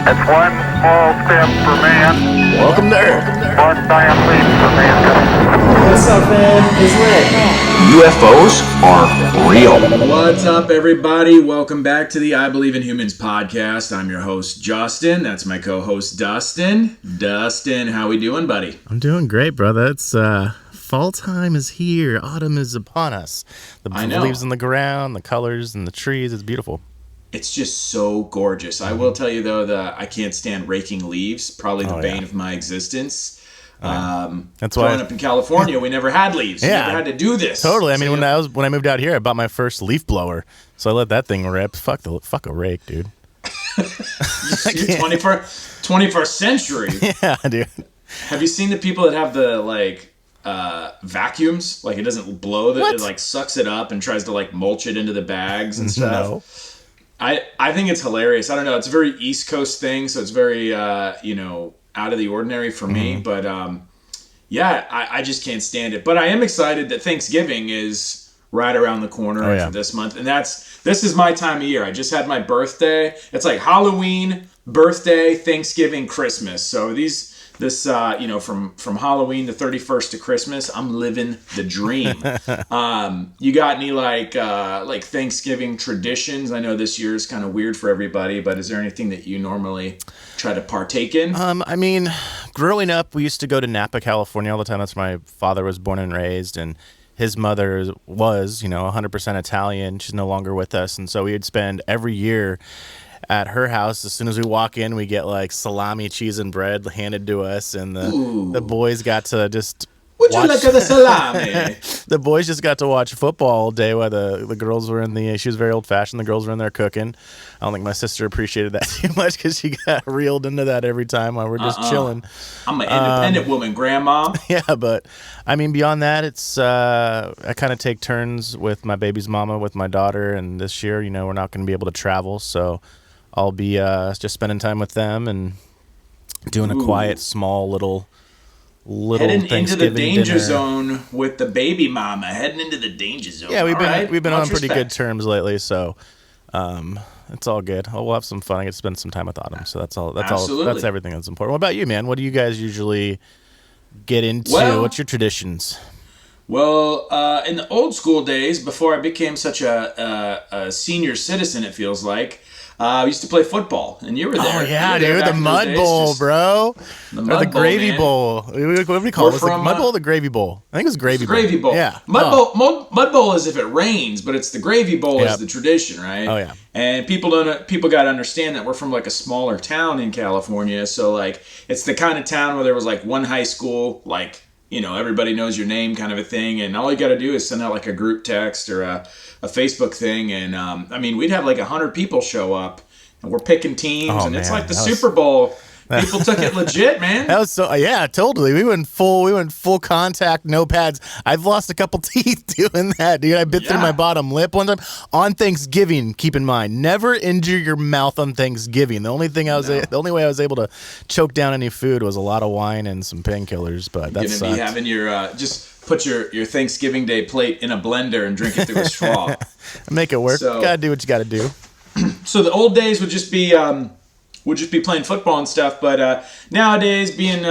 It's one small step for man. Welcome to Earth. One giant leap for mankind. What's up, man? It's Rick. UFOs are real. What's up, everybody? Welcome back to the I Believe in Humans podcast. I'm your host, Justin. That's my co-host, Dustin. Dustin, how we doing, buddy? I'm doing great, brother. It's fall time is here. Autumn is upon us. The leaves on the ground, the colors and the trees. It's beautiful. It's just so gorgeous. I will tell you, though, that I can't stand raking leaves. Probably the bane of my existence. That's growing why up in California, we never had leaves. We never had to do this. Totally. I mean, when I moved out here, I bought my first leaf blower, so I let that thing rip. Fuck a rake, dude. 21st century. Yeah, dude. Have you seen the people that have the vacuums? Like, it doesn't blow. It like sucks it up and tries to like mulch it into the bags and stuff. No. I think it's hilarious. I don't know. It's a very East Coast thing, so it's very out of the ordinary for me. But I just can't stand it. But I am excited that Thanksgiving is right around the corner for this month, and this is my time of year. I just had my birthday. It's like Halloween, birthday, Thanksgiving, Christmas. So from Halloween to 31st to Christmas, I'm living the dream. You got any like Thanksgiving traditions? I know this year is kind of weird for everybody, but is there anything that you normally try to partake in? I mean, growing up, we used to go to Napa, California all the time. That's where my father was born and raised, and his mother was, 100% Italian. She's no longer with us, and so we would spend every year at her house. As soon as we walk in, we get like salami, cheese, and bread handed to us, and the boys got to just Would you like the salami? The boys just got to watch football all day while the girls were she was very old fashioned. The girls were in there cooking. I don't think my sister appreciated that too much because she got reeled into that every time while we're just chilling. I'm an independent woman, Grandma. Yeah, but I mean, beyond that, it's I kind of take turns with my baby's mama, with my daughter, and this year, we're not going to be able to travel, so I'll be just spending time with them and doing a quiet, small, little heading into the danger dinner. Zone with the baby mama. Heading into the danger zone. Yeah, we've been on pretty respect. good terms lately, so it's all good. We'll have some fun. I get to spend some time with Autumn, so that's all. Absolutely. That's everything that's important. What about you, man? What do you guys usually get into? What's your traditions? Well, in the old school days, before I became such a senior citizen, it feels like, I used to play football, and you were there. Oh, yeah, dude, the Mud Bowl, bro. The Gravy Bowl. What do we call it? Was it the Mud Bowl or the Gravy Bowl? I think it was Gravy Bowl. Gravy Bowl. Yeah. Mud Bowl is if it rains, but it's the Gravy Bowl is the tradition, right? Oh, yeah. And people got to understand that we're from like a smaller town in California, so like it's the kind of town where there was like one high school, like, everybody knows your name kind of a thing, and all you got to do is send out like a group text or a Facebook thing, and we'd have like 100 people show up, and we're picking teams, and it's like the Super Bowl. People took it legit, man. That was totally. We went full contact, no pads. I've lost a couple teeth doing that, dude. I bit through my bottom lip one time on Thanksgiving. Keep in mind, never injure your mouth on Thanksgiving. The only way I was able to choke down any food was a lot of wine and some painkillers. But that's gonna be having your just put your Thanksgiving Day plate in a blender and drink it through a straw. Make it work. So, gotta do what you gotta do. So the old days would just be playing football and stuff, but nowadays being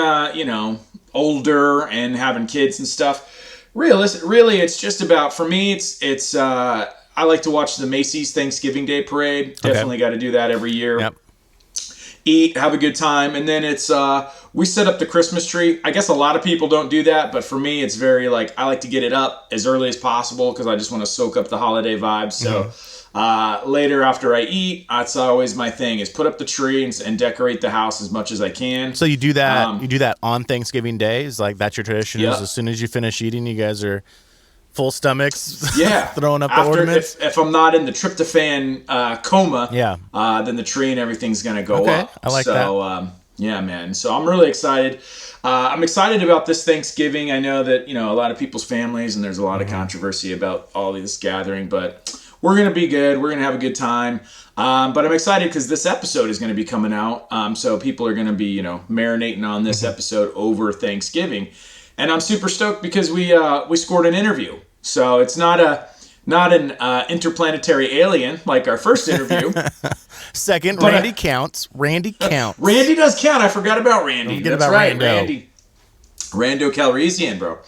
older and having kids and stuff, really it's just about, for me, it's I like to watch the Macy's Thanksgiving Day Parade. Definitely got to do that every year. Yep. Eat, have a good time, and then it's we set up the Christmas tree. I guess a lot of people don't do that, but for me, it's very I like to get it up as early as possible because I just want to soak up the holiday vibes. So. Later after I eat, that's always my thing, is put up the tree and decorate the house as much as I can. So you do that you do that on Thanksgiving Day? Is like that's your tradition? Yeah. Is as soon as you finish eating, you guys are full stomachs throwing up After, the ornaments? If I'm not in the tryptophan coma, then the tree and everything's going to go up. I like that. Yeah, man. So I'm really excited. I'm excited about this Thanksgiving. I know that, a lot of people's families, and there's a lot of controversy about all this gathering, but we're going to be good. We're going to have a good time. But I'm excited because this episode is going to be coming out. So people are going to be, marinating on this episode over Thanksgiving. And I'm super stoked because we scored an interview. So it's not an interplanetary alien like our first interview. Second, But, Randy counts. Randy counts. Randy does count. I forgot about Randy. Don't forget That's about right, Rando. Rando Calrissian, bro.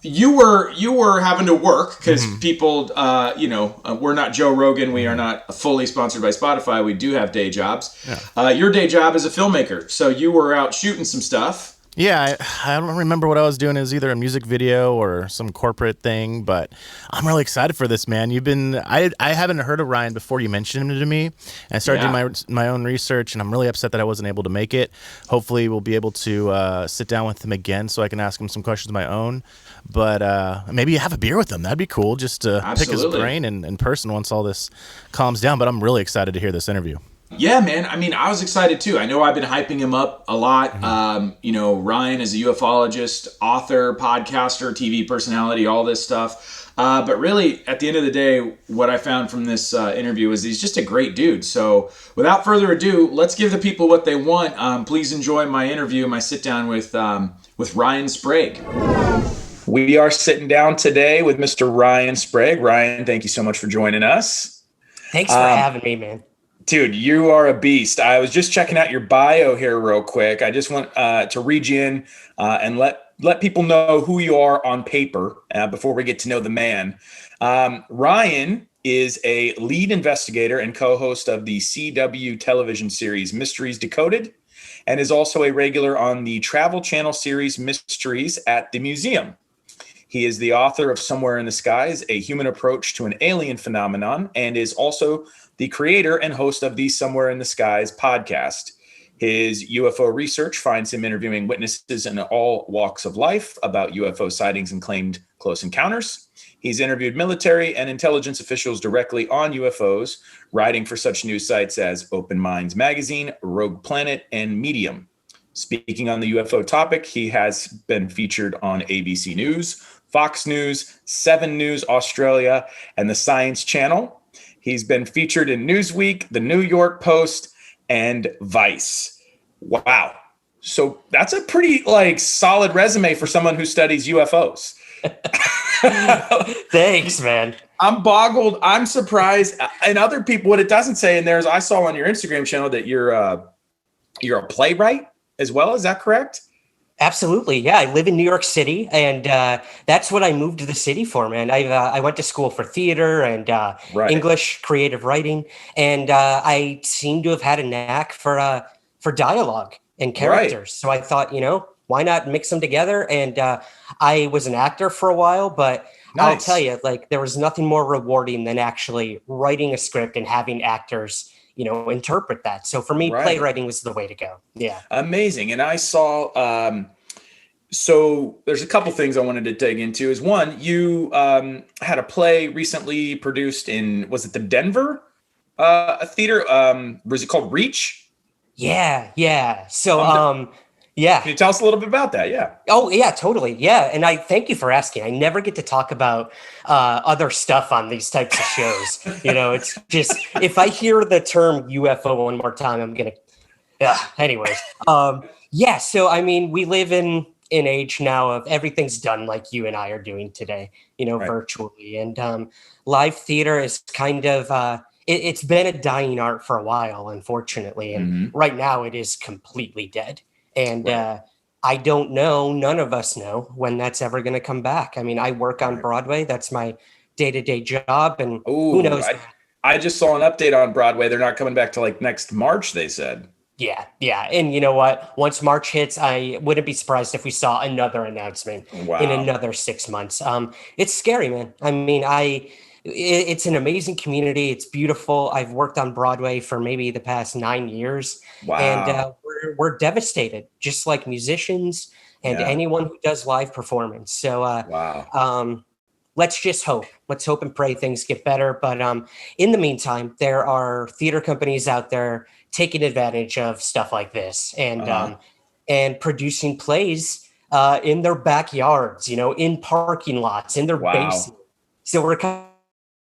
You were having to work because people, we're not Joe Rogan. We are not fully sponsored by Spotify. We do have day jobs. Yeah. Your day job is a filmmaker, so you were out shooting some stuff. Yeah, I don't remember what I was doing. It was either a music video or some corporate thing, but I'm really excited for this, man. I haven't heard of Ryan before you mentioned him to me, and I started doing my own research, and I'm really upset that I wasn't able to make it. Hopefully, we'll be able to sit down with him again so I can ask him some questions of my own. But maybe have a beer with him. That'd be cool, just to pick his brain in person once all this calms down. But I'm really excited to hear this interview. Yeah, man. I mean, I was excited too. I know I've been hyping him up a lot. Ryan is a ufologist, author, podcaster, TV personality, all this stuff. But really, at the end of the day, what I found from this interview is he's just a great dude. So without further ado, let's give the people what they want. Please enjoy my interview, my sit down with Ryan Sprague. We are sitting down today with Mr. Ryan Sprague. Ryan, thank you so much for joining us. Thanks for having me, man. Dude, you are a beast. I was just checking out your bio here real quick. I just want to read you in and let people know who you are on paper before we get to know the man. Ryan is a lead investigator and co-host of the CW television series Mysteries Decoded, and is also a regular on the Travel Channel series Mysteries at the Museum. He is the author of Somewhere in the Skies, A Human Approach to an Alien Phenomenon, and is also the creator and host of the Somewhere in the Skies podcast. His UFO research finds him interviewing witnesses in all walks of life about UFO sightings and claimed close encounters. He's interviewed military and intelligence officials directly on UFOs, writing for such news sites as Open Minds Magazine, Rogue Planet, and Medium. Speaking on the UFO topic, he has been featured on ABC News, Fox News, 7 News Australia, and the Science Channel. He's been featured in Newsweek, the New York Post, and Vice. Wow. So that's a pretty solid resume for someone who studies UFOs. Thanks, man. I'm boggled. I'm surprised. And other people, what it doesn't say in there is I saw on your Instagram channel that you're a playwright as well. Is that correct? Absolutely. Yeah. I live in New York City, and that's what I moved to the city for, man. I went to school for theater and English creative writing, and I seem to have had a knack for dialogue and characters. Right. So I thought, why not mix them together? And I was an actor for a while, but I'll tell you, there was nothing more rewarding than actually writing a script and having actors interpret that. So for me, playwriting was the way to go. Yeah. Amazing. And I saw, so there's a couple things I wanted to dig into. Is one, you had a play recently produced in, was it the Denver theater? Was it called Reach? Yeah. So, yeah. Can you tell us a little bit about that? Yeah. Oh, yeah, totally. Yeah. And I thank you for asking. I never get to talk about other stuff on these types of shows. It's just, if I hear the term UFO one more time, I'm going to, anyways. So, I mean, we live in an age now of everything's done like you and I are doing today, virtually. And live theater is kind of, it's been a dying art for a while, unfortunately. And right now it is completely dead. And I don't know, none of us know when that's ever going to come back. I mean, I work on Broadway. That's my day-to-day job. And who knows? I just saw an update on Broadway. They're not coming back to next March, they said. Yeah. And you know what? Once March hits, I wouldn't be surprised if we saw another announcement in another 6 months. It's scary, man. I mean, it's an amazing community. It's beautiful. I've worked on Broadway for maybe the past 9 years. Wow. And we're devastated, just like musicians and anyone who does live performance. So let's just hope. Let's hope and pray things get better. But in the meantime, there are theater companies out there taking advantage of stuff like this and producing plays in their backyards, in parking lots, in their basement. So we're kind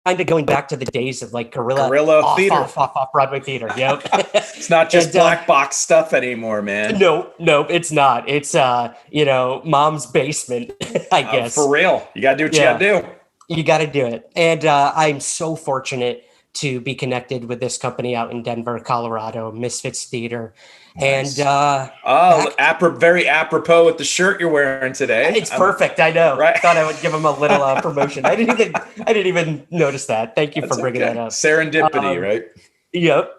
of going back to the days of guerrilla theater, off Broadway theater. Yep. It's not just black box stuff anymore, man. No, it's not. It's mom's basement, I guess. For real. You gotta do what you gotta do. You gotta do it. And I'm so fortunate to be connected with this company out in Denver, Colorado, Misfits Theater. Nice. And very apropos with the shirt you're wearing today. it's perfect. I know. Right. Thought I would give them a little promotion. I didn't even notice that. Thank you for bringing that up. Serendipity, right? Yep.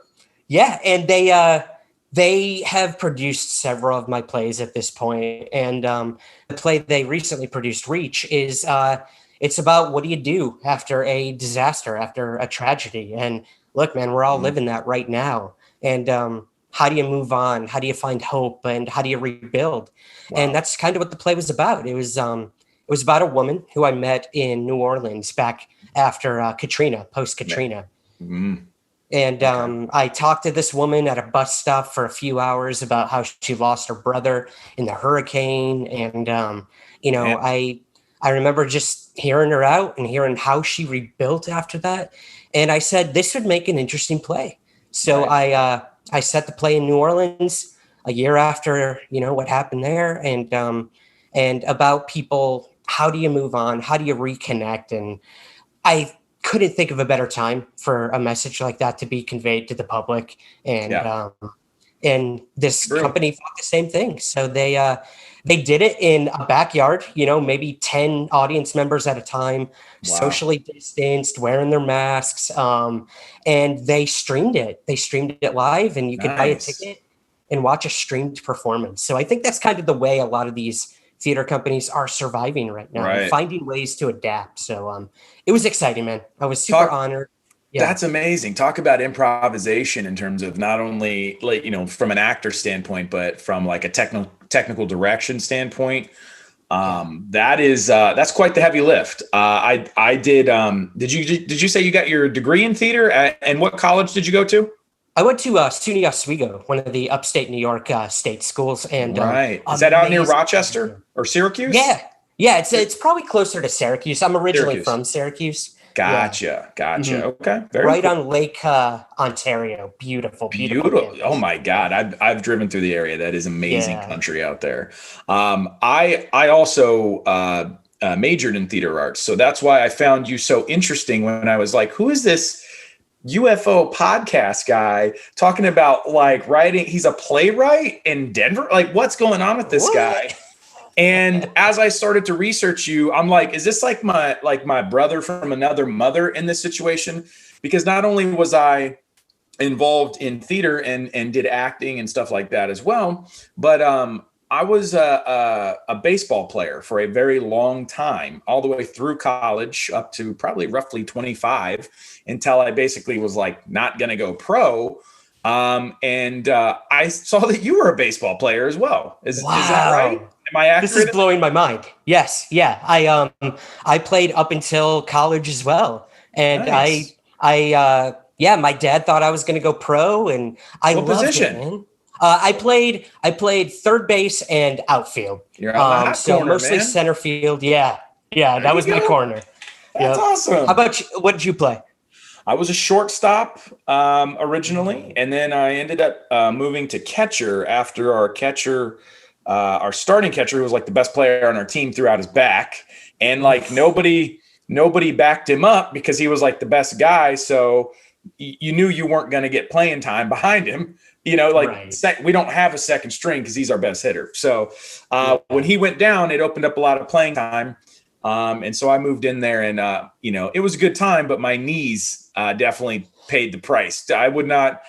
Yeah, and they have produced several of my plays at this point, and the play they recently produced, Reach, is it's about what do you do after a disaster, after a tragedy. And look, man, we're all living that right now. And how do you move on? How do you find hope? And how do you rebuild? Wow. And that's kind of what the play was about. It was about a woman who I met in New Orleans back after Katrina, post Katrina. Mm-hmm. And I talked to this woman at a bus stop for a few hours about how she lost her brother in the hurricane. And, I remember just hearing her out and hearing how she rebuilt after that. And I said, this would make an interesting play. So I set the play in New Orleans a year after, what happened there. And about people, how do you move on? How do you reconnect? And I couldn't think of a better time for a message like that to be conveyed to the public. And this company thought the same thing. So they did it in a backyard, maybe 10 audience members at a time, socially distanced, wearing their masks. And they streamed it. They streamed it live, and you could buy a ticket and watch a streamed performance. So I think that's kind of the way a lot of these theater companies are surviving right now, finding ways to adapt. So it was exciting, man. I was super honored. Yeah. That's amazing. Talk about improvisation in terms of not only from an actor standpoint, but from like a technical direction standpoint. That's quite the heavy lift. I did. Did you say you got your degree in theater and what college did you go to? I went to SUNY Oswego, one of the upstate New York state schools. And is that out near Rochester or Syracuse? Yeah. It's probably closer to Syracuse. I'm originally from Syracuse. Gotcha. Mm-hmm. Okay. Very cool. On Lake Ontario. Beautiful. Oh my God. I've driven through the area. That is amazing country out there. I also majored in theater arts. So that's why I found you so interesting when I was like, who is this UFO podcast guy talking about like writing? He's a playwright in Denver. Like, what's going on with this guy? And as I started to research you, I'm like, is this like my brother from another mother in this situation? Because not only was I involved in theater and did acting and stuff like that as well, but I was a baseball player for a very long time, all the way through college up to probably roughly 25, until I basically was like not going to go pro. And I saw that you were a baseball player as well. Is that right? Am I accurate? This is blowing my mind. Yes. Yeah. I played up until college as well. And nice. My dad thought I was going to go pro, and I loved position? It, man. I played third base and outfield. You're out so corner, mostly man. Center field. Yeah. That was my corner. That's awesome. How about you? What did you play? I was a shortstop originally, and then I ended up moving to catcher after our starting catcher, who was like the best player on our team, threw out his back, and like nobody backed him up because he was like the best guy. So you knew you weren't going to get playing time behind him. We don't have a second string because he's our best hitter. So when he went down, it opened up a lot of playing time. And so I moved in there, and it was a good time, but my knees definitely paid the price. I would not,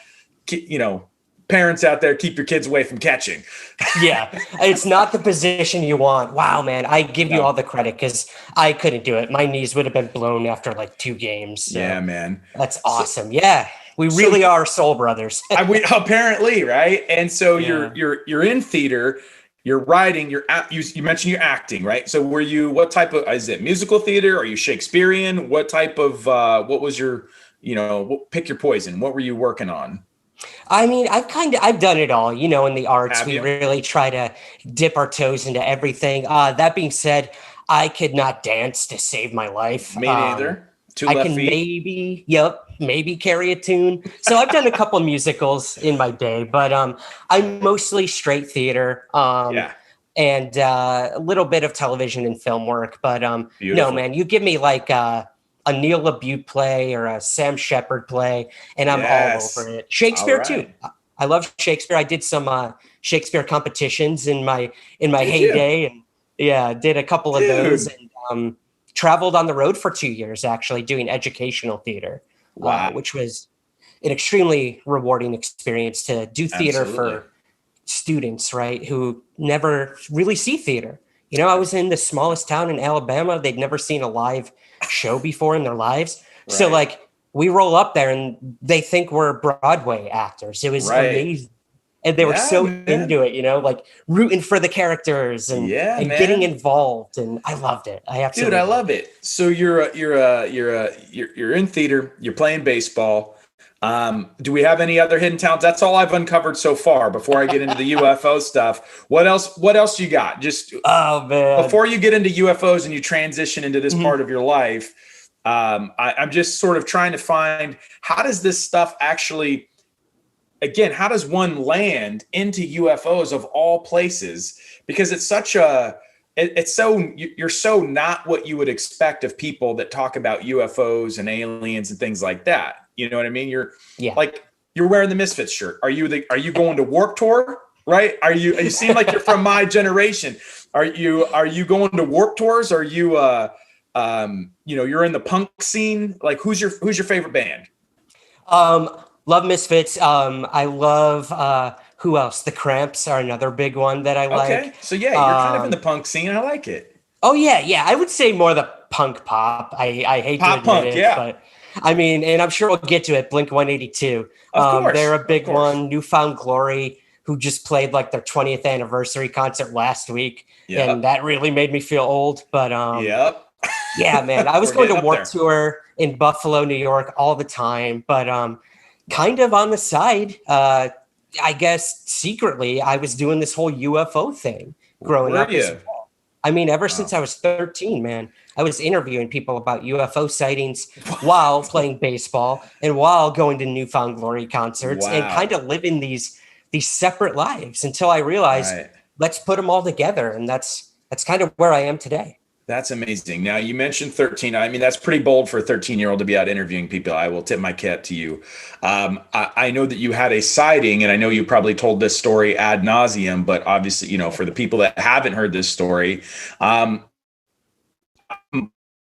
parents out there, keep your kids away from catching. Yeah, it's not the position you want. Wow, man, I give you all the credit because I couldn't do it. My knees would have been blown after like 2 games. So yeah, man, that's awesome. We really are soul brothers. Apparently, right? And so you're in theater. You're writing, you mentioned you're acting, right? So what type of, is it musical theater? Are you Shakespearean? What type of, what was your, pick your poison. What were you working on? I mean, I've done it all, in the arts. We really try to dip our toes into everything. That being said, I could not dance to save my life. Me neither. I can maybe carry a tune. So I've done a couple musicals in my day, but I'm mostly straight theater. And a little bit of television and film work. But no, man, you give me like a Neil LaBute play or a Sam Shepard play, and I'm all over it. Shakespeare too. I love Shakespeare. I did some Shakespeare competitions in my heyday, and did a couple of those, and traveled on the road for 2 years actually doing educational theater, which was an extremely rewarding experience to do theater for students, right, who never really see theater. You know, I was in the smallest town in Alabama. They'd never seen a live show before in their lives. Right. So like we roll up there and they think we're Broadway actors. It was amazing. And they were so into it, you know, like rooting for the characters and getting involved. And I loved it. I absolutely love it. So you're in theater, you're playing baseball. Do we have any other hidden talents? That's all I've uncovered so far before I get into the UFO stuff. What else you got? Just before you get into UFOs and you transition into this part of your life, I'm just sort of trying to find, how does this stuff actually, again, how does one land into UFOs of all places? Because it's such you're so not what you would expect of people that talk about UFOs and aliens and things like that. You know what I mean? You're wearing the Misfits shirt. Are you going to Warped Tour? Right? You seem like you're from my generation. Are you going to Warped Tours? Are you you're in the punk scene? Like who's your favorite band? Love Misfits. I love who else? The Cramps are another big one that I like. Okay. So you're kind of in the punk scene. I like it. Oh yeah. I would say more the punk pop. I hate pop to admit it, but I mean, and I'm sure we'll get to it. Blink 182. Of course, they're a big one. Newfound Glory, who just played like their 20th anniversary concert last week. And that really made me feel old. But yeah, man, I was going to Warped Tour in Buffalo, New York all the time. But kind of on the side, I guess secretly, I was doing this whole UFO thing growing up as well. I mean, ever since I was 13, man, I was interviewing people about UFO sightings while playing baseball and while going to Newfound Glory concerts and kind of living these separate lives until I realized, let's put them all together. And that's kind of where I am today. That's amazing. Now, you mentioned 13. I mean, that's pretty bold for a 13-year-old to be out interviewing people. I will tip my cap to you. I know that you had a sighting, and I know you probably told this story ad nauseum, but obviously, you know, for the people that haven't heard this story,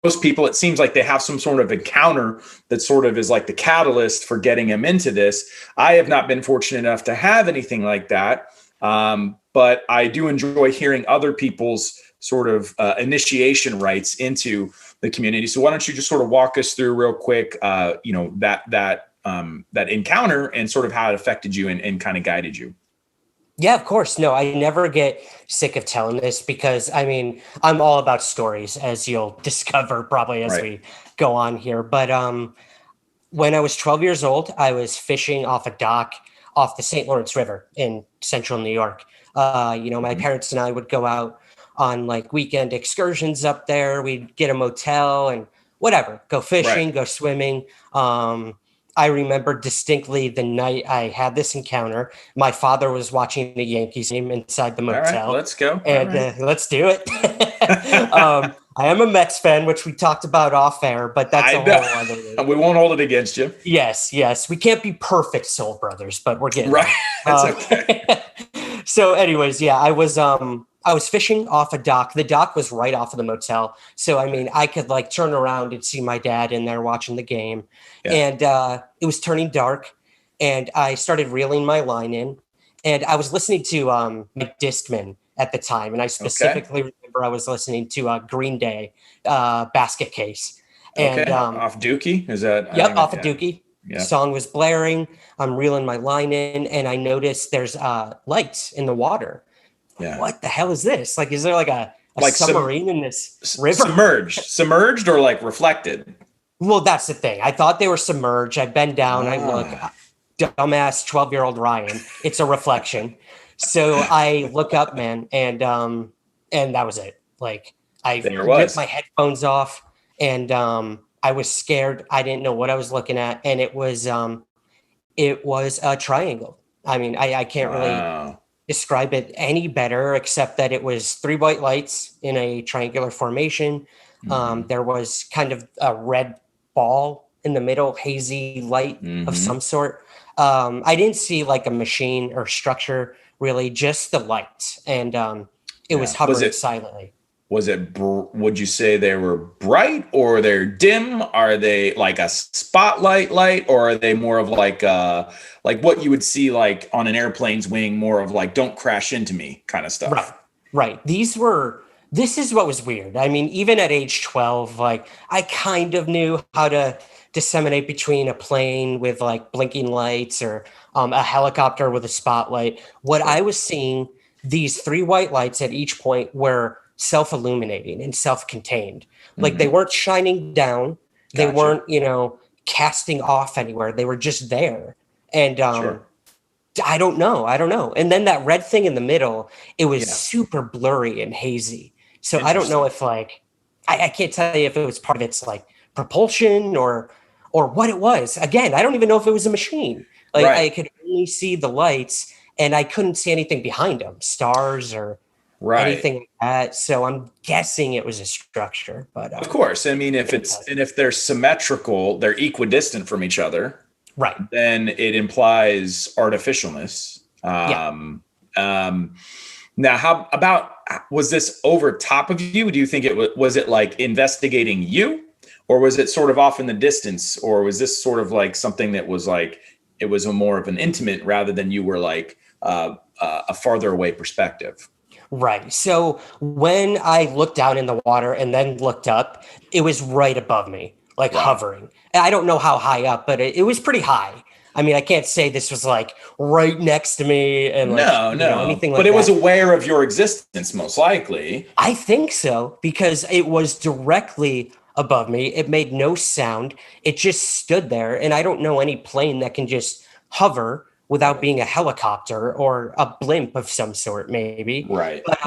most people, it seems like they have some sort of encounter that sort of is like the catalyst for getting them into this. I have not been fortunate enough to have anything like that, but I do enjoy hearing other people's sort of initiation rites into the community. So why don't you just sort of walk us through real quick, that encounter and sort of how it affected you and kind of guided you. Yeah, of course. No, I never get sick of telling this because, I mean, I'm all about stories, as you'll discover probably as we go on here. But when I was 12 years old, I was fishing off a dock off the St. Lawrence River in central New York. My parents and I would go out on like weekend excursions up there. We'd get a motel and whatever, go fishing, go swimming. I remember distinctly the night I had this encounter. My father was watching the Yankees game inside the motel. All right, let's go. And let's do it. I am a Mets fan, which we talked about off air, but that's a whole other thing. We won't hold it against you. Yes. We can't be perfect soul brothers, but we're getting right. That's okay. So anyways, I was fishing off a dock. The dock was right off of the motel. So, I mean, I could like turn around and see my dad in there watching the game. Yeah. And it was turning dark and I started reeling my line in and I was listening to Mike Discman at the time. And I specifically remember I was listening to Green Day, Basket Case. And off Dookie? Is that? Yep, off of Dookie. Yeah. The song was blaring. I'm reeling my line in and I noticed there's lights in the water. Yeah. What the hell is this? Like, is there like a submarine in this river? Submerged or like reflected? Well, that's the thing. I thought they were submerged. I bend down. I look, dumbass 12-year-old Ryan. It's a reflection. So I look up, man, and that was it. Like I ripped my headphones off and I was scared. I didn't know what I was looking at. And it was a triangle. I mean, I can't really describe it any better, except that it was 3 white lights in a triangular formation. There was kind of a red ball in the middle, hazy light of some sort. I didn't see like a machine or structure, really, just the lights. And it was hovering silently. Would you say they were bright, or they're dim? Are they like a spotlight light, or are they more of like what you would see like on an airplane's wing, more of like "don't crash into me" kind of stuff? Right. This is what was weird. I mean, even at age 12, like I kind of knew how to disseminate between a plane with like blinking lights or a helicopter with a spotlight. What I was seeing, these 3 white lights at each point were self-illuminating and self-contained. Like they weren't shining down. They weren't, casting off anywhere. They were just there. And I don't know. And then that red thing in the middle, it was super blurry and hazy. So I don't know if like, I can't tell you if it was part of its like propulsion or what it was. Again, I don't even know if it was a machine. Like I could only see the lights and I couldn't see anything behind them, stars or anything like that. So I'm guessing it was a structure, but of course, I mean, if they're symmetrical, they're equidistant from each other, right? Then it implies artificialness. Now, how about, was this over top of you? Do you think was it like investigating you, or was it sort of off in the distance, or was this sort of like something that was like, it was a more of an intimate rather than you were like a farther away perspective? Right. So when I looked down in the water and then looked up, it was right above me, like hovering. I don't know how high up, but it was pretty high. I mean, I can't say this was like right next to me and like, anything like that. But it was aware of your existence, most likely. I think so, because it was directly above me. It made no sound. It just stood there. And I don't know any plane that can just hover without being a helicopter or a blimp of some sort, maybe. Right. But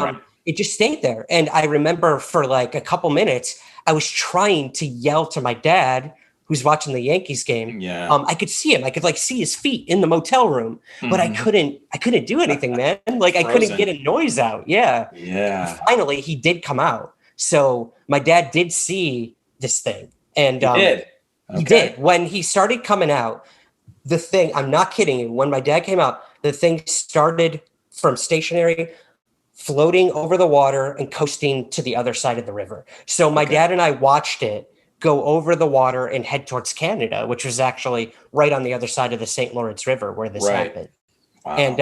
it just stayed there. And I remember for like a couple minutes, I was trying to yell to my dad, who's watching the Yankees game. Yeah. I could see him. I could like see his feet in the motel room, but I couldn't do anything, man. Like I couldn't get a noise out. Yeah. Yeah. Finally, he did come out. So my dad did see this thing. And he did. When he started coming out, the thing, I'm not kidding you, when my dad came out, the thing started from stationary, floating over the water and coasting to the other side of the river. So my dad and I watched it go over the water and head towards Canada, which was actually right on the other side of the St. Lawrence River where this happened. Wow. And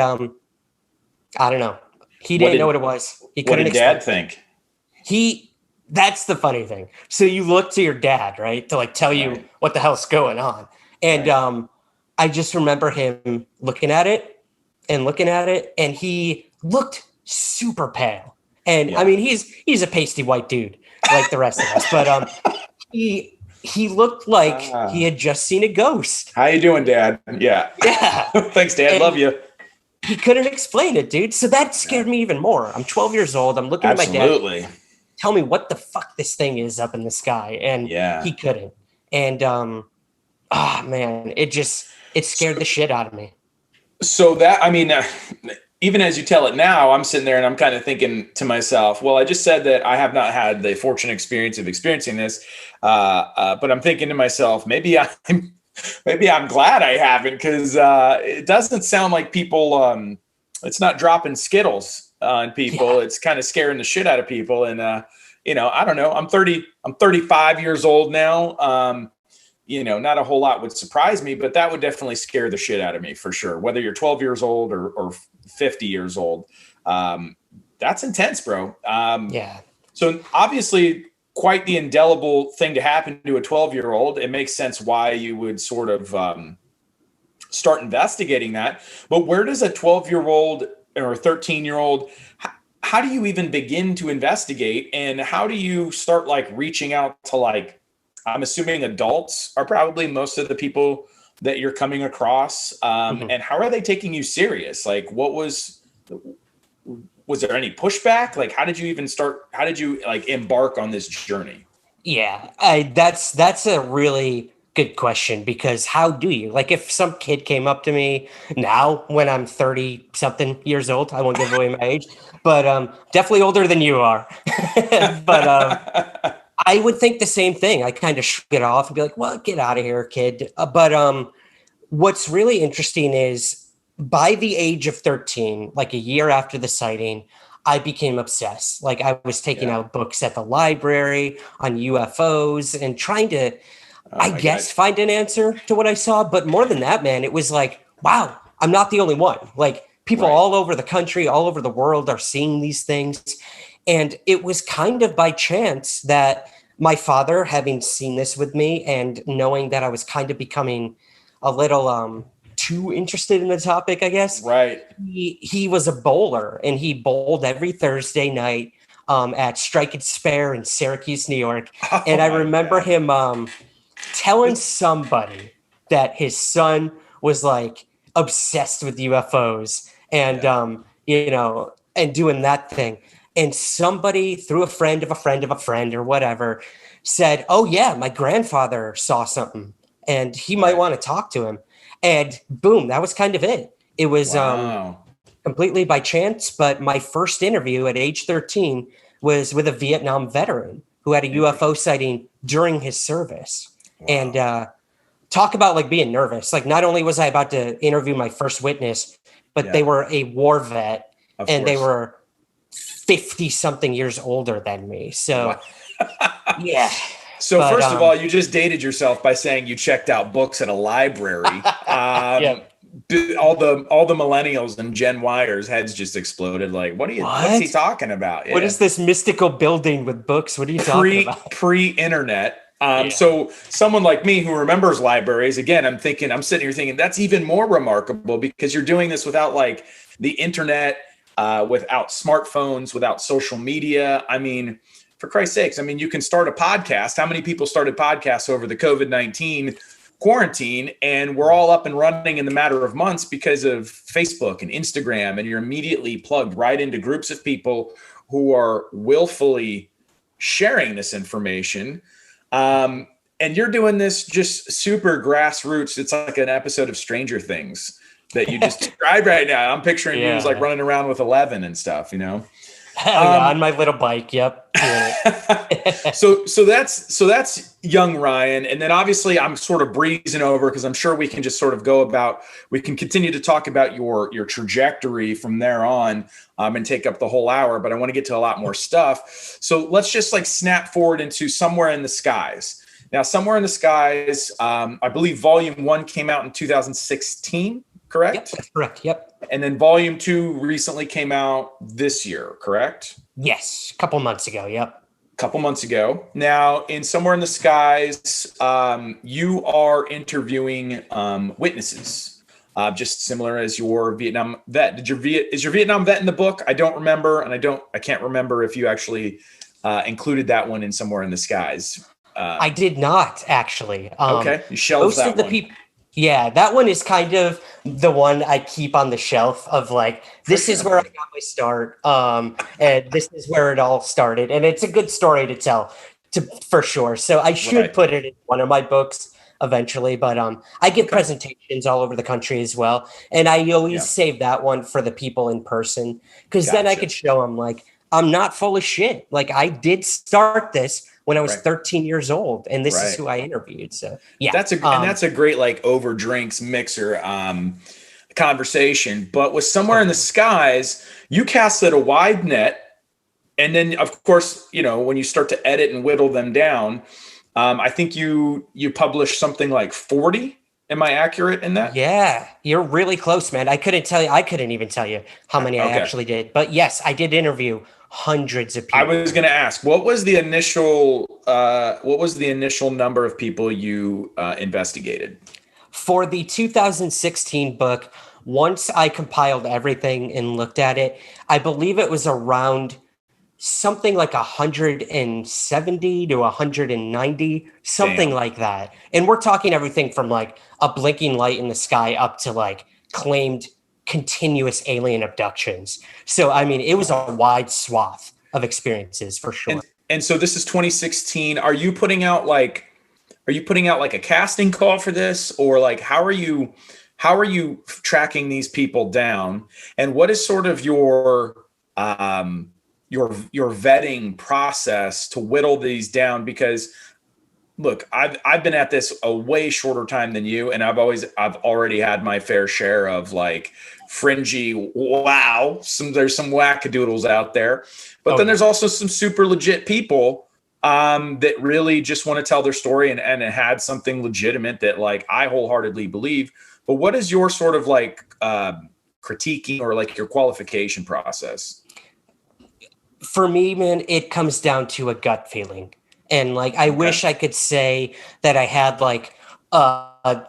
I don't know. He didn't know what it was. He couldn't explain. What did Dad think? That's the funny thing. So you look to your dad, right, to like tell you what the hell's going on. And I just remember him looking at it, and he looked super pale. And I mean, he's a pasty white dude like the rest of us, but he looked like he had just seen a ghost. How you doing, Dad? Yeah. Thanks, Dad. And love you. He couldn't explain it, dude. So that scared me even more. I'm 12 years old. I'm looking at my dad. Tell me what the fuck this thing is up in the sky. And he couldn't. And man, it scared the shit out of me. So that, I mean, even as you tell it now, I'm sitting there and I'm kind of thinking to myself, well, I just said that I have not had the fortunate experience of experiencing this. But I'm thinking to myself, maybe I'm glad I haven't, because it doesn't sound like people, it's not dropping Skittles on people. Yeah. It's kind of scaring the shit out of people. And, I don't know, I'm 35 years old now. Not a whole lot would surprise me, but that would definitely scare the shit out of me for sure. Whether you're 12 years old or 50 years old, that's intense, bro. So obviously quite the indelible thing to happen to a 12-year-old. It makes sense why you would sort of start investigating that. But where does a 12-year-old or a 13-year-old, how do you even begin to investigate? And how do you start like reaching out to like, I'm assuming adults are probably most of the people that you're coming across. And how are they taking you serious? Like, was there any pushback? Like, how did you even start? How did you like embark on this journey? Yeah, that's a really good question, because how do you, like, if some kid came up to me now when I'm 30 something years old, I won't give away my age, but definitely older than you are. But I would think the same thing. I kind of shrug it off and be like, well, get out of here, kid. But what's really interesting is by the age of 13, like a year after the sighting, I became obsessed. Like I was taking out books at the library on UFOs and trying to, I guess, find an answer to what I saw. But more than that, man, it was like, wow, I'm not the only one. Like people all over the country, all over the world are seeing these things. And it was kind of by chance that my father, having seen this with me and knowing that I was kind of becoming a little too interested in the topic, I guess. Right. He was a bowler, and he bowled every Thursday night at Strike and Spare in Syracuse, New York. And I remember him telling somebody that his son was like obsessed with UFOs and, you know, and doing that thing. And somebody through a friend of a friend of a friend or whatever said, oh yeah, my grandfather saw something and he might want to talk to him. And boom, that was kind of it. It was completely by chance. But my first interview at age 13 was with a Vietnam veteran who had a UFO sighting during his service. And talk about like being nervous. Like not only was I about to interview my first witness, but they were a war vet and they were 50 something years older than me. So yeah. So first of all, you just dated yourself by saying you checked out books at a library. All the millennials and Gen Yers heads just exploded. Like, what's he talking about? Yeah. What is this mystical building with books? What are you talking about? Pre-internet. So someone like me who remembers libraries, again, I'm sitting here thinking that's even more remarkable because you're doing this without like the internet, without smartphones, without social media. I mean, for Christ's sakes, I mean, you can start a podcast. How many people started podcasts over the COVID-19 quarantine? And we're all up and running in the matter of months because of Facebook and Instagram. And you're immediately plugged right into groups of people who are willfully sharing this information. And you're doing this just super grassroots. It's like an episode of Stranger Things that you just described right now. I'm picturing you as like running around with 11 and stuff, you know? On my little bike. Yep. So that's young Ryan. And then obviously I'm sort of breezing over because I'm sure we can just sort of we can continue to talk about your trajectory from there on and take up the whole hour, but I want to get to a lot more stuff. So let's just like snap forward into Somewhere in the Skies. Now, Somewhere in the Skies, I believe volume 1 came out in 2016, correct? Yep, that's correct. Yep. And then volume 2 recently came out this year, correct? Yes, a couple months ago. Yep. Couple months ago. Now, in Somewhere in the Skies, you are interviewing witnesses, just similar as your Vietnam vet. Is your Vietnam vet in the book? I don't remember, and I can't remember if you actually included that one in Somewhere in the Skies. I did not actually. Okay, you shelved that one. People. Yeah, that one is kind of the one I keep on the shelf of like, this is where I got my start. And this is where it all started. And it's a good story to tell for sure. So I should put it in one of my books eventually, but I give presentations all over the country as well. And I always save that one for the people in person because then I could show them like, I'm not full of shit. Like I did start this when I was 13 years old, and this is who I interviewed. So yeah, that's a great like over drinks mixer conversation. But with Somewhere in the Skies, you casted a wide net, and then of course, you know, when you start to edit and whittle them down, I think you published something like 40. Am I accurate in that? Yeah, you're really close, man. I couldn't even tell you how many I actually did, but yes, I did interview hundreds of people. I was going to ask, what was the initial number of people you investigated? For the 2016 book, once I compiled everything and looked at it, I believe it was around something like 170 to 190, something like that. And we're talking everything from like a blinking light in the sky up to like claimed continuous alien abductions. So, I mean, it was a wide swath of experiences for sure. And so this is 2016. Are you putting out like a casting call for this, or like, how are you tracking these people down? And what is sort of your, your vetting process to whittle these down? Because look, I've been at this a way shorter time than you, and I've already had my fair share of like fringy there's some wackadoodles out there, but then there's also some super legit people that really just want to tell their story and had something legitimate that like I wholeheartedly believe. But what is your sort of like critiquing or like your qualification process? For me, man, it comes down to a gut feeling. And like, I wish I could say that I had like a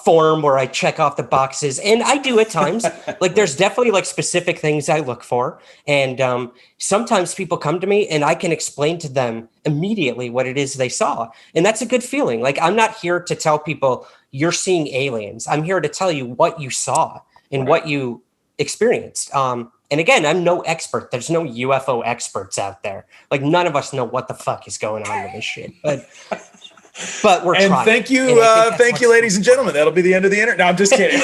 form where I check off the boxes, and I do at times. Like, there's definitely like specific things I look for, and sometimes people come to me and I can explain to them immediately what it is they saw, and that's a good feeling. Like, I'm not here to tell people you're seeing aliens. I'm here to tell you what you saw and what you experienced. And again, I'm no expert. There's no UFO experts out there. Like, none of us know what the fuck is going on with this shit. But we're trying. Thank you, ladies and gentlemen. That'll be the end of the internet. No, I'm just kidding.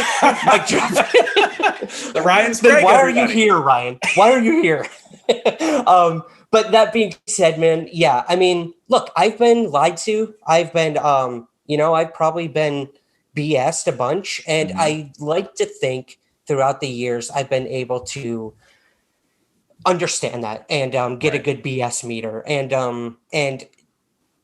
The Ryan Sprague. Why are you here, Ryan? Why are you here? But that being said, man, yeah. I mean, look, I've been lied to. I've been, I've probably been BS'd a bunch, and I like to think throughout the years, I've been able to understand that and get a good BS meter and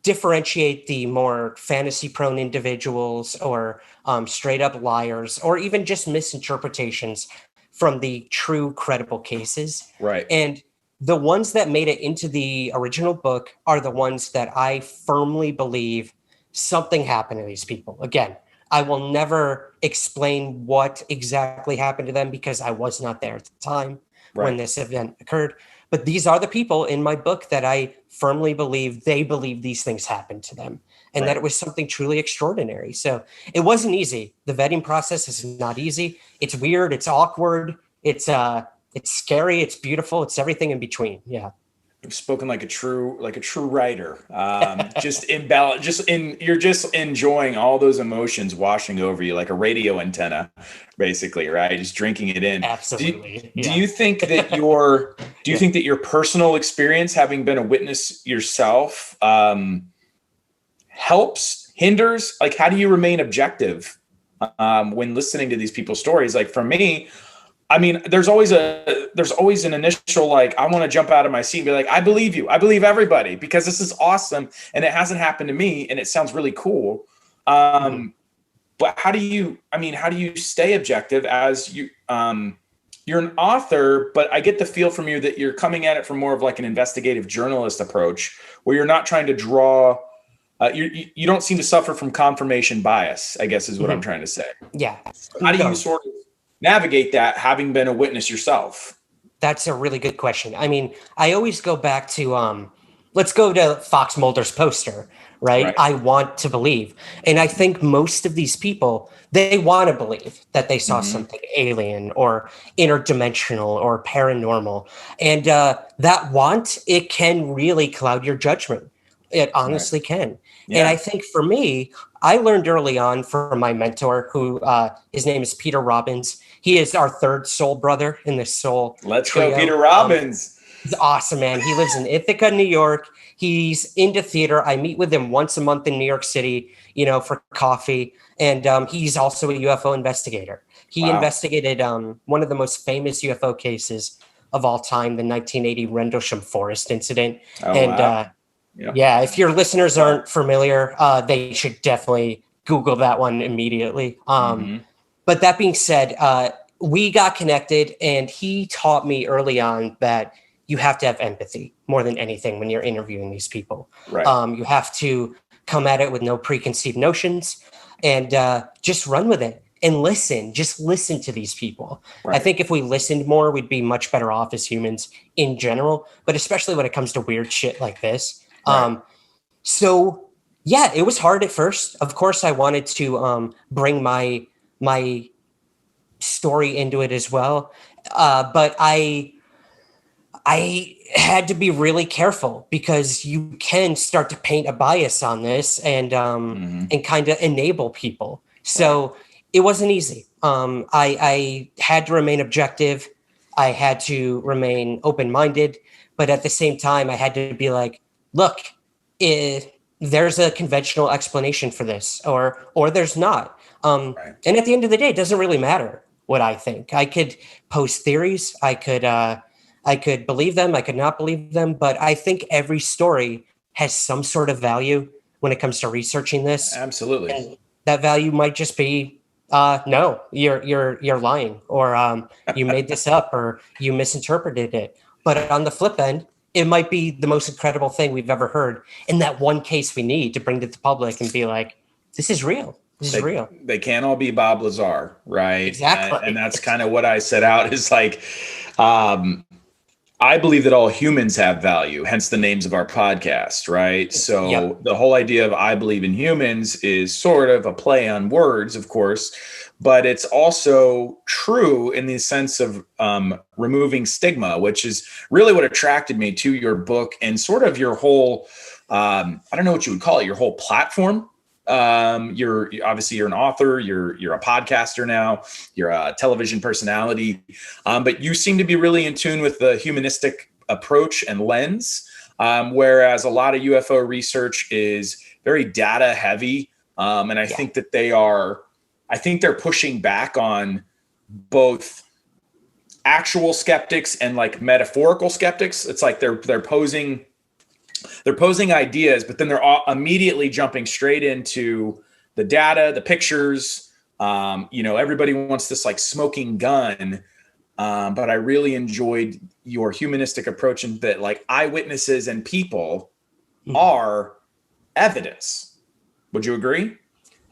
differentiate the more fantasy-prone individuals or straight up liars or even just misinterpretations from the true credible cases. Right. And the ones that made it into the original book are the ones that I firmly believe something happened to these people. Again, I will never explain what exactly happened to them because I was not there at the time when this event occurred. But these are the people in my book that I firmly believe they believe these things happened to them and that it was something truly extraordinary. So it wasn't easy. The vetting process is not easy. It's weird. It's awkward. It's scary. It's beautiful. It's everything in between. Yeah. You've spoken like a true writer. You're just enjoying all those emotions washing over you like a radio antenna, basically, right? Just drinking it in. Absolutely. Do you think that your personal experience, having been a witness yourself, helps, hinders? Like, how do you remain objective when listening to these people's stories? Like, for me, I mean, there's always an initial, like, I want to jump out of my seat and be like, I believe you. I believe everybody because this is awesome. And it hasn't happened to me and it sounds really cool. But how do you stay objective as you're an author, but I get the feel from you that you're coming at it from more of like an investigative journalist approach where you're not trying to draw, you don't seem to suffer from confirmation bias, I guess is what I'm trying to say. Yeah. How do you sort of navigate that, having been a witness yourself? That's a really good question. I mean, I always go back to, let's go to Fox Mulder's poster, right? I want to believe. And I think most of these people, they want to believe that they saw something alien or interdimensional or paranormal. And that want, it can really cloud your judgment. It honestly can. Yeah. And I think for me, I learned early on from my mentor, who his name is Peter Robbins. He is our third soul brother in this soul. Let's trio. Go, Peter Robbins. He's awesome, man. He lives in Ithaca, New York. He's into theater. I meet with him once a month in New York City, for coffee. And he's also a UFO investigator. He investigated one of the most famous UFO cases of all time, the 1980 Rendlesham Forest incident. Yeah, if your listeners aren't familiar, they should definitely Google that one immediately. But that being said, we got connected, and he taught me early on that you have to have empathy more than anything when you're interviewing these people. Right. You have to come at it with no preconceived notions and just run with it and listen. Just listen to these people. Right. I think if we listened more, we'd be much better off as humans in general, but especially when it comes to weird shit like this. Right. So yeah, it was hard at first. Of course, I wanted to bring my story into it as well. But I had to be really careful because you can start to paint a bias on this and kind of enable people. So it wasn't easy. I had to remain objective. I had to remain open-minded, But at the same time, I had to be like, look, there's a conventional explanation for this, or there's not. Right. And at the end of the day, it doesn't really matter what I think. I could post theories. I could believe them. I could not believe them. But I think every story has some sort of value when it comes to researching this. Absolutely. And that value might just be, no, you're lying, or you made this up, or you misinterpreted it. But on the flip end, it might be the most incredible thing we've ever heard. In that one case we need to bring to the public and be like, this is real. This is real. They can't all be Bob Lazar, right? Exactly. And that's kind of what I set out is like, I believe that all humans have value, hence the names of our podcast, right? So the whole idea of I believe in humans is sort of a play on words, of course, but it's also true in the sense of removing stigma, which is really what attracted me to your book and sort of your whole, I don't know what you would call it, your whole platform. You're an author, you're a podcaster now, you're a television personality, but you seem to be really in tune with the humanistic approach and lens, whereas a lot of UFO research is very data heavy. And I think that they're pushing back on both actual skeptics and like metaphorical skeptics. It's like they're posing ideas, but then they're all immediately jumping straight into the data, the pictures. Everybody wants this like smoking gun. But I really enjoyed your humanistic approach in that like eyewitnesses and people are evidence. Would you agree?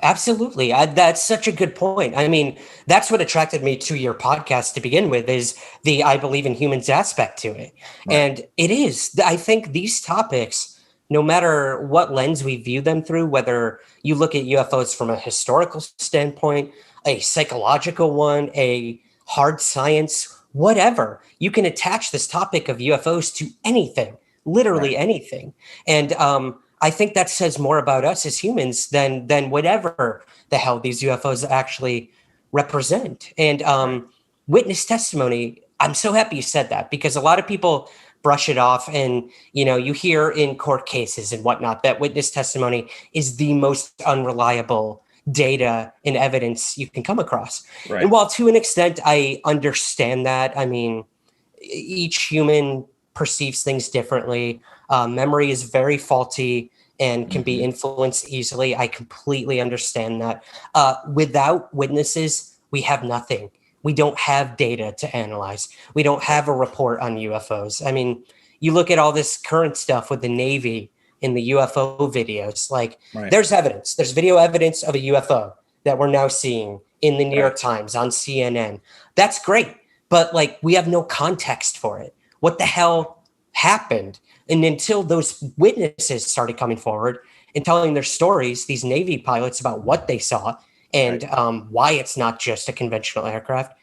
Absolutely. That's such a good point. I mean, that's what attracted me to your podcast to begin with, is the I believe in humans aspect to it. Right. And it is, I think these topics, no matter what lens we view them through, whether you look at UFOs from a historical standpoint, a psychological one, a hard science, whatever, you can attach this topic of UFOs to anything, literally anything. And, I think that says more about us as humans than whatever the hell these UFOs actually represent. And witness testimony, I'm so happy you said that, because a lot of people brush it off, and you hear in court cases and whatnot that witness testimony is the most unreliable data and evidence you can come across. Right. And while to an extent I understand that, I mean, each human perceives things differently. Memory is very faulty and can be influenced easily. I completely understand that. Without witnesses, we have nothing. We don't have data to analyze. We don't have a report on UFOs. I mean, you look at all this current stuff with the Navy in the UFO videos, like there's evidence. There's video evidence of a UFO that we're now seeing in the New York Times, on CNN. That's great. But like, we have no context for it. What the hell happened? And until those witnesses started coming forward and telling their stories, these Navy pilots, about what they saw and why it's not just a conventional aircraft,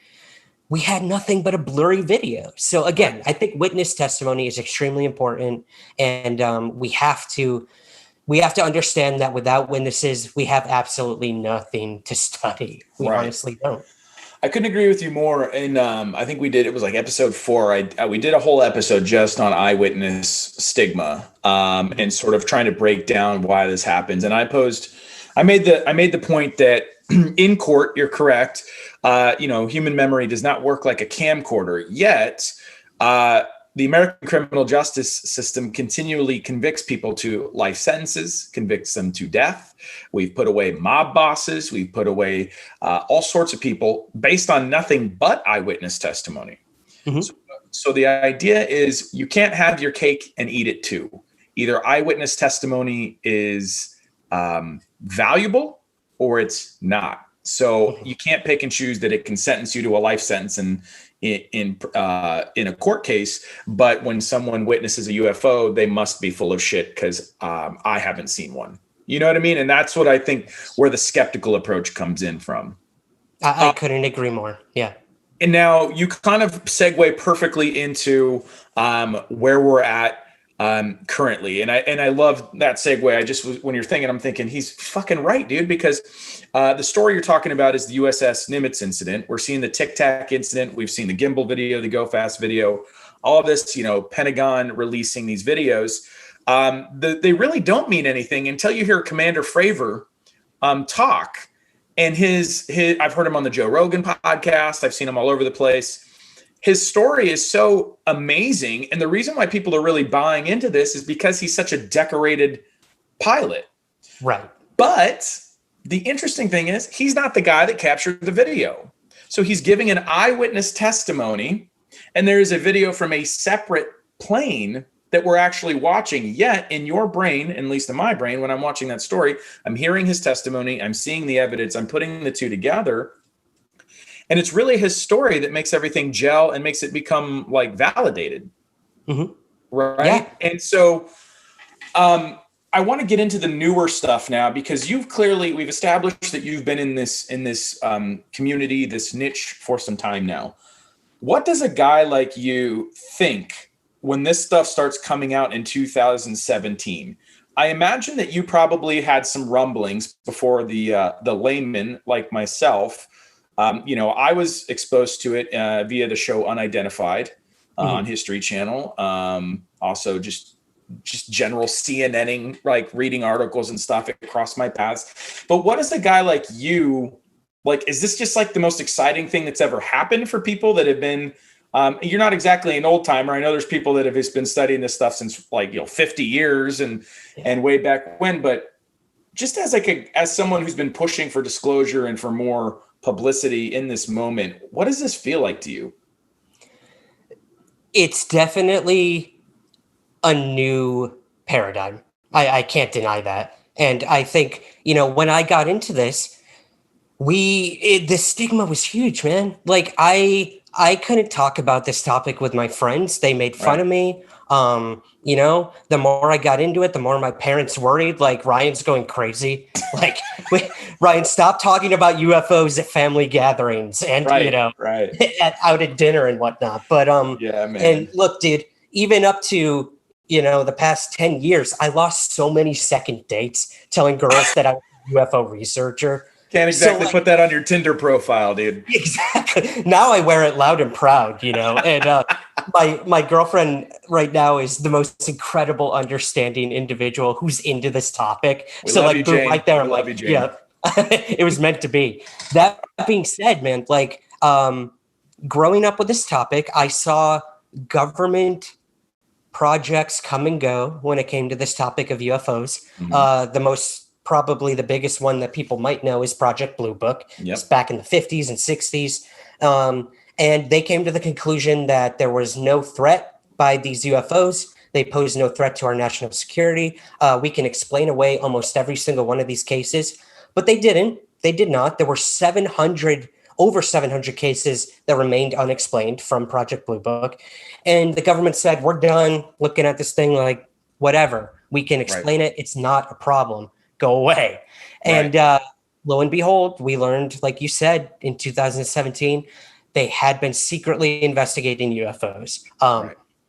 we had nothing but a blurry video. So again, I think witness testimony is extremely important, and we have to understand that without witnesses, we have absolutely nothing to study. We honestly don't. I couldn't agree with you more. And I think it was like episode 4. We did a whole episode just on eyewitness stigma and sort of trying to break down why this happens. And I made the point that in court, you're correct. Human memory does not work like a camcorder, yet the American criminal justice system continually convicts people to life sentences, convicts them to death. We've put away mob bosses. We've put away all sorts of people based on nothing but eyewitness testimony. Mm-hmm. So the idea is you can't have your cake and eat it too. Either eyewitness testimony is valuable or it's not. So you can't pick and choose that it can sentence you to a life sentence in a court case, but when someone witnesses a UFO, they must be full of shit because I haven't seen one. You know what I mean? And that's what I think where the skeptical approach comes in from. I couldn't agree more. Yeah. And now you kind of segue perfectly into where we're at currently. And I love that segue. I just was, when you're thinking, I'm thinking he's fucking right, dude, because the story you're talking about is the USS Nimitz incident. We're seeing the Tic Tac incident. We've seen the gimbal video, the Go Fast video. all this, Pentagon releasing these videos, they really don't mean anything until you hear Commander Fravor talk. And his I've heard him on the Joe Rogan podcast. I've seen him all over the place. His story is so amazing. And the reason why people are really buying into this is because he's such a decorated pilot. Right. But the interesting thing is he's not the guy that captured the video. So he's giving an eyewitness testimony, and there is a video from a separate plane that we're actually watching. Yet in your brain, at least in my brain, when I'm watching that story, I'm hearing his testimony, I'm seeing the evidence, I'm putting the two together. And it's really his story that makes everything gel and makes it become like validated. Mm-hmm. Right. Yeah. And so I want to get into the newer stuff now, because we've established that you've been in this community, this niche for some time now. What does a guy like you think when this stuff starts coming out in 2017? I imagine that you probably had some rumblings before the layman like myself. I was exposed to it via the show Unidentified on History Channel. Also just general CNNing, like reading articles and stuff. It crossed my paths. But what is a guy like you, like, is this just like the most exciting thing that's ever happened for people that have been, you're not exactly an old timer. I know there's people that have just been studying this stuff since 50 years and way back when, but just as someone who's been pushing for disclosure and for more publicity in this moment, what does this feel like to you? It's definitely a new paradigm. I can't deny that. And I think, when I got into this, the stigma was huge, man. Like I couldn't talk about this topic with my friends. They made fun of me. The more I got into it, the more my parents worried, like, Ryan's going crazy. Like, Ryan, stop talking about UFOs at family gatherings and, out at dinner and whatnot. But, man. And look, dude, even up to, the past 10 years, I lost so many second dates telling girls that I was a UFO researcher. Can't exactly put that on your Tinder profile, dude. Exactly. Now I wear it loud and proud, and my girlfriend right now is the most incredible, understanding individual who's into this topic. We love you, Jane. Right there, I'm like, yeah, it was meant to be. That being said, man, growing up with this topic, I saw government projects come and go when it came to this topic of UFOs. Mm-hmm. Probably the biggest one that people might know is Project Blue Book. Yep. It's back in the 50s and 60s. And they came to the conclusion that there was no threat by these UFOs. They pose no threat to our national security. We can explain away almost every single one of these cases, but they didn't. They did not. There were over 700 cases that remained unexplained from Project Blue Book. And the government said, we're done looking at this thing, like, whatever. We can explain it. It's not a problem. Go away. And lo and behold, we learned, like you said, in 2017, they had been secretly investigating UFOs.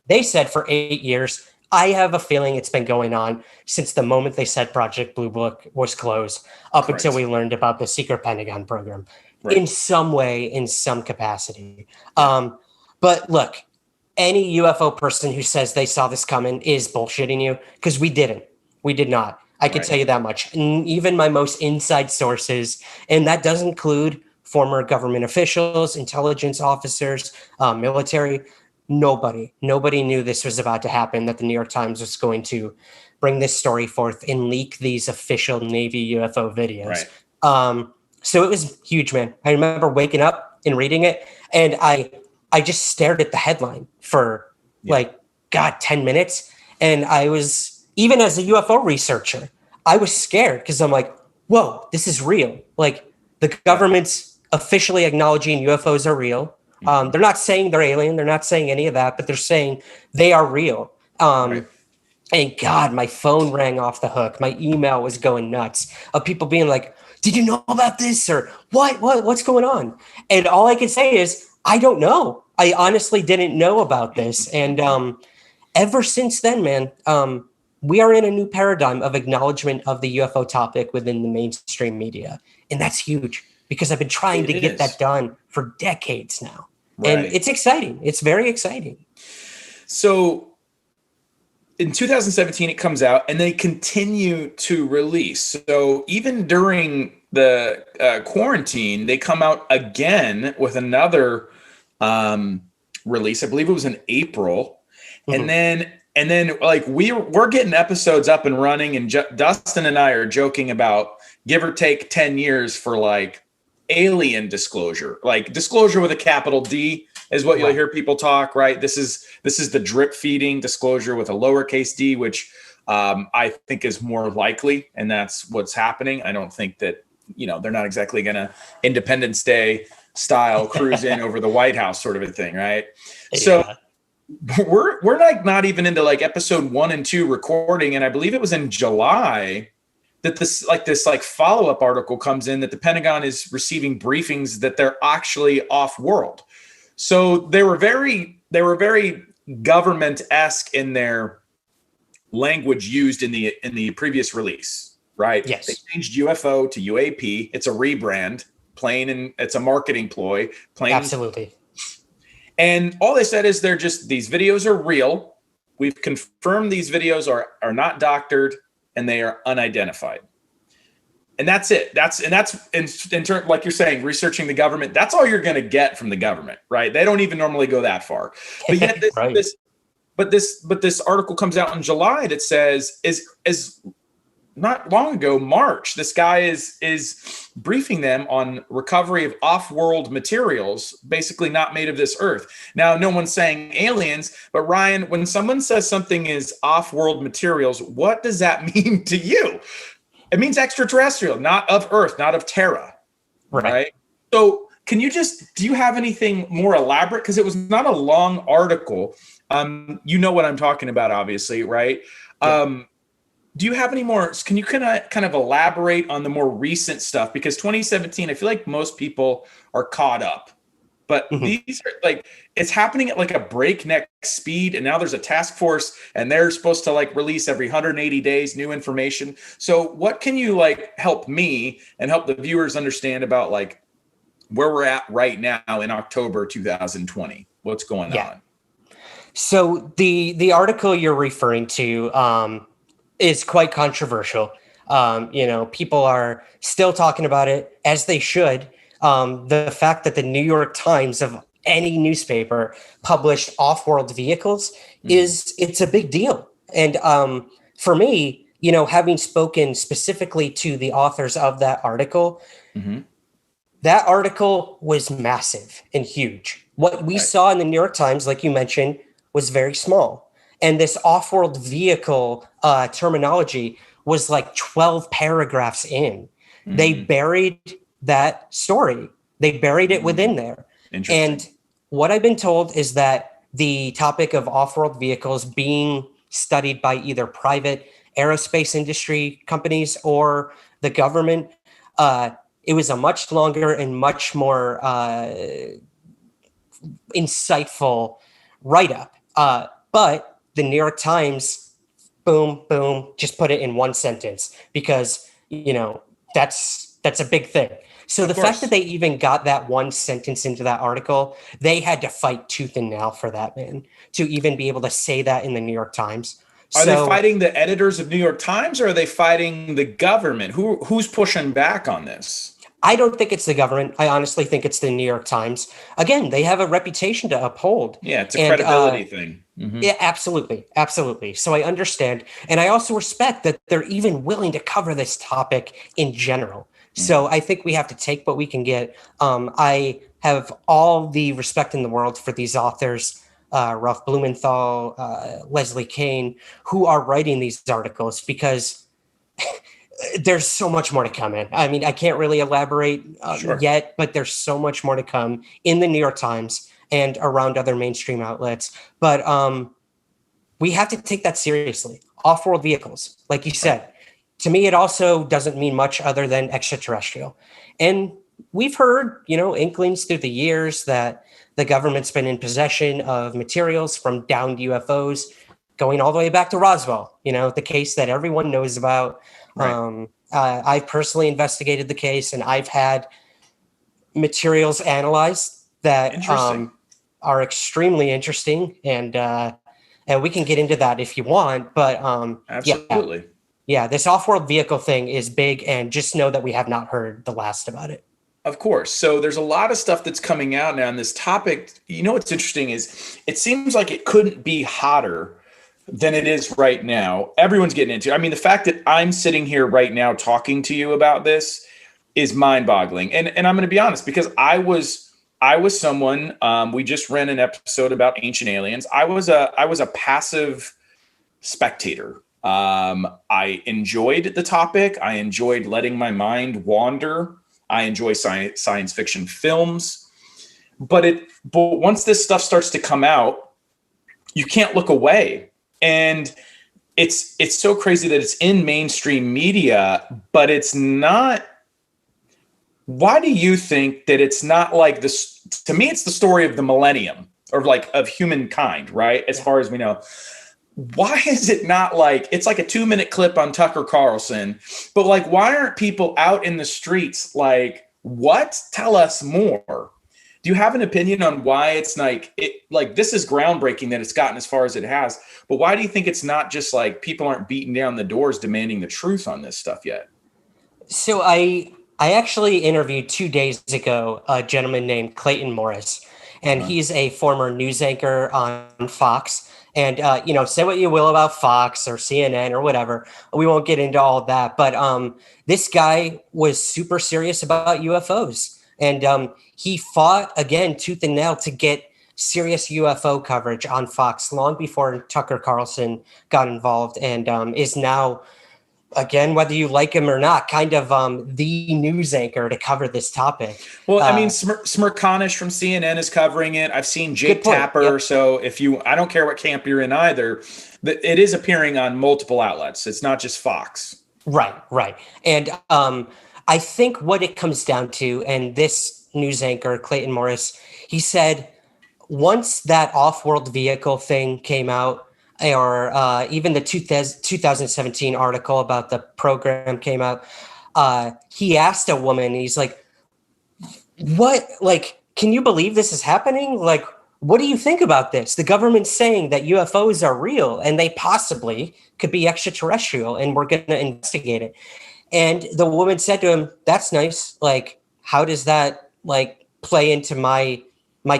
They said for 8 years. I have a feeling it's been going on since the moment they said Project Blue Book was closed up until we learned about the secret Pentagon program in some way, in some capacity. But look, any UFO person who says they saw this coming is bullshitting you, because we didn't. We did not. I can tell you that much. And even my most inside sources, and that does include former government officials, intelligence officers, military, nobody knew this was about to happen, that the New York Times was going to bring this story forth and leak these official Navy UFO videos. So it was huge, man. I remember waking up and reading it, and I just stared at the headline for 10 minutes. And I was, even as a UFO researcher, I was scared, because I'm like, whoa, this is real. Like, the government's officially acknowledging UFOs are real. They're not saying they're alien. They're not saying any of that, but they're saying they are real. And God, my phone rang off the hook. My email was going nuts of people being like, did you know about this? Or what's going on? And all I can say is, I don't know. I honestly didn't know about this. And ever since then, man, we are in a new paradigm of acknowledgement of the UFO topic within the mainstream media. And that's huge, because I've been trying to get that done for decades now. And it's exciting. It's very exciting. So in 2017, it comes out, and they continue to release. So even during the quarantine, they come out again with another release. I believe it was in April, and then like we're getting episodes up and running, and Dustin and I are joking about give or take 10 years for like alien disclosure, like disclosure with a capital D is what you'll hear people talk, right? This is the drip feeding disclosure with a lowercase d, which I think is more likely, and that's what's happening. I don't think that, they're not exactly going to Independence Day style cruise in over the White House sort of a thing, right? Yeah. So we're like not even into like episode 1 and 2 recording, and I believe it was in July that this follow-up article comes in that the Pentagon is receiving briefings that they're actually off-world. So they were very government-esque in their language used in the previous release, right? Yes. They changed UFO to UAP. It's a rebrand, plain, and it's a marketing ploy. Plain. Absolutely. And all they said is these videos are real. We've confirmed these videos are not doctored, and they are unidentified. And that's it. That's in turn, like you're saying, researching the government. That's all you're going to get from the government, right? They don't even normally go that far. But yet this article comes out in July that says is not long ago, March. This guy is briefing them on recovery of off-world materials, basically not made of this earth. Now, no one's saying aliens, but Ryan, when someone says something is off-world materials, what does that mean to you? It means extraterrestrial, not of Earth, not of Terra, right? So do you have anything more elaborate? Because it was not a long article. You know what I'm talking about, obviously, right? Yeah. Do you have any more? Can you kind of elaborate on the more recent stuff? Because 2017, I feel like most people are caught up. But these are like, it's happening at like a breakneck speed. And now there's a task force and they're supposed to like release every 180 days new information. So what can you like help me and help the viewers understand about like where we're at right now in October 2020? What's going on? So the article you're referring to is quite controversial. People are still talking about it, as they should. The fact that the New York Times of any newspaper published off-world vehicles it's a big deal. And for me, having spoken specifically to the authors of that article, that article was massive and huge. What we saw in the New York Times, like you mentioned, was very small. And this off-world vehicle terminology was like 12 paragraphs in. They buried that story. They buried it within there. And what I've been told is that the topic of off-world vehicles being studied by either private aerospace industry companies or the government, it was a much longer and much more insightful write-up. But the New York Times, boom, just put it in one sentence because, that's a big thing. So the fact that they even got that one sentence into that article, they had to fight tooth and nail for that, man, to even be able to say that in the New York Times. Are they fighting the editors of New York Times, or are they fighting the government? Who's pushing back on this? I don't think it's the government. I honestly think it's the New York Times. Again, they have a reputation to uphold. Yeah, it's a credibility thing. Yeah, absolutely. So I understand. And I also respect that they're even willing to cover this topic in general. So I think we have to take what we can get. I have all the respect in the world for these authors, Ralph Blumenthal, Leslie Kane, who are writing these articles, because there's so much more to come in. I mean, I can't really elaborate yet, but there's so much more to come in the New York Times and around other mainstream outlets. But we have to take that seriously. Off-world vehicles, like you said. To me, it also doesn't mean much other than extraterrestrial. And we've heard, inklings through the years that the government's been in possession of materials from downed UFOs going all the way back to Roswell, the case that everyone knows about. Right. I've personally investigated the case, and I've had materials analyzed that are extremely interesting. And and we can get into that if you want. But Absolutely. yeah, this off-world vehicle thing is big, and just know that we have not heard the last about it. Of course. So there's a lot of stuff that's coming out now on this topic. You know what's interesting is it seems like it couldn't be hotter than it is right now. Everyone's getting into it. I mean, the fact that I'm sitting here right now talking to you about this is mind-boggling. And I'm going to be honest, because I was someone, we just ran an episode about ancient aliens. I was a passive spectator. I enjoyed the topic. I enjoyed letting my mind wander. I enjoy science fiction films, but once this stuff starts to come out, you can't look away. And it's so crazy that it's in mainstream media, but it's not. Why do you think that it's not like this? To me, it's the story of the millennium, or like of humankind, right? As far as we know. Why is it not like it's like a 2-minute clip on Tucker Carlson, but like, why aren't people out in the streets like, what? Tell us more. Do you have an opinion on why it's like this is groundbreaking that it's gotten as far as it has, but why do you think it's not just like people aren't beating down the doors demanding the truth on this stuff yet? So I actually interviewed 2 days ago a gentleman named Clayton Morris, and he's a former news anchor on Fox. And, say what you will about Fox or CNN or whatever. We won't get into all of that. But this guy was super serious about UFOs. And he fought, again, tooth and nail to get serious UFO coverage on Fox long before Tucker Carlson got involved, and is now, again, whether you like him or not, kind of the news anchor to cover this topic. Well, I mean, Smirkanish from CNN is covering it. I've seen Jake Tapper. Yep. So I don't care what camp you're in either, it is appearing on multiple outlets. It's not just Fox. Right. And I think what it comes down to, and this news anchor, Clayton Morris, he said once that off-world vehicle thing came out, or even the 2017 article about the program came out, he asked a woman, he's like, what, like, can you believe this is happening? Like, what do you think about this? The government's saying that UFOs are real and they possibly could be extraterrestrial, and we're going to investigate it. And the woman said to him, that's nice. Like, how does that like play into my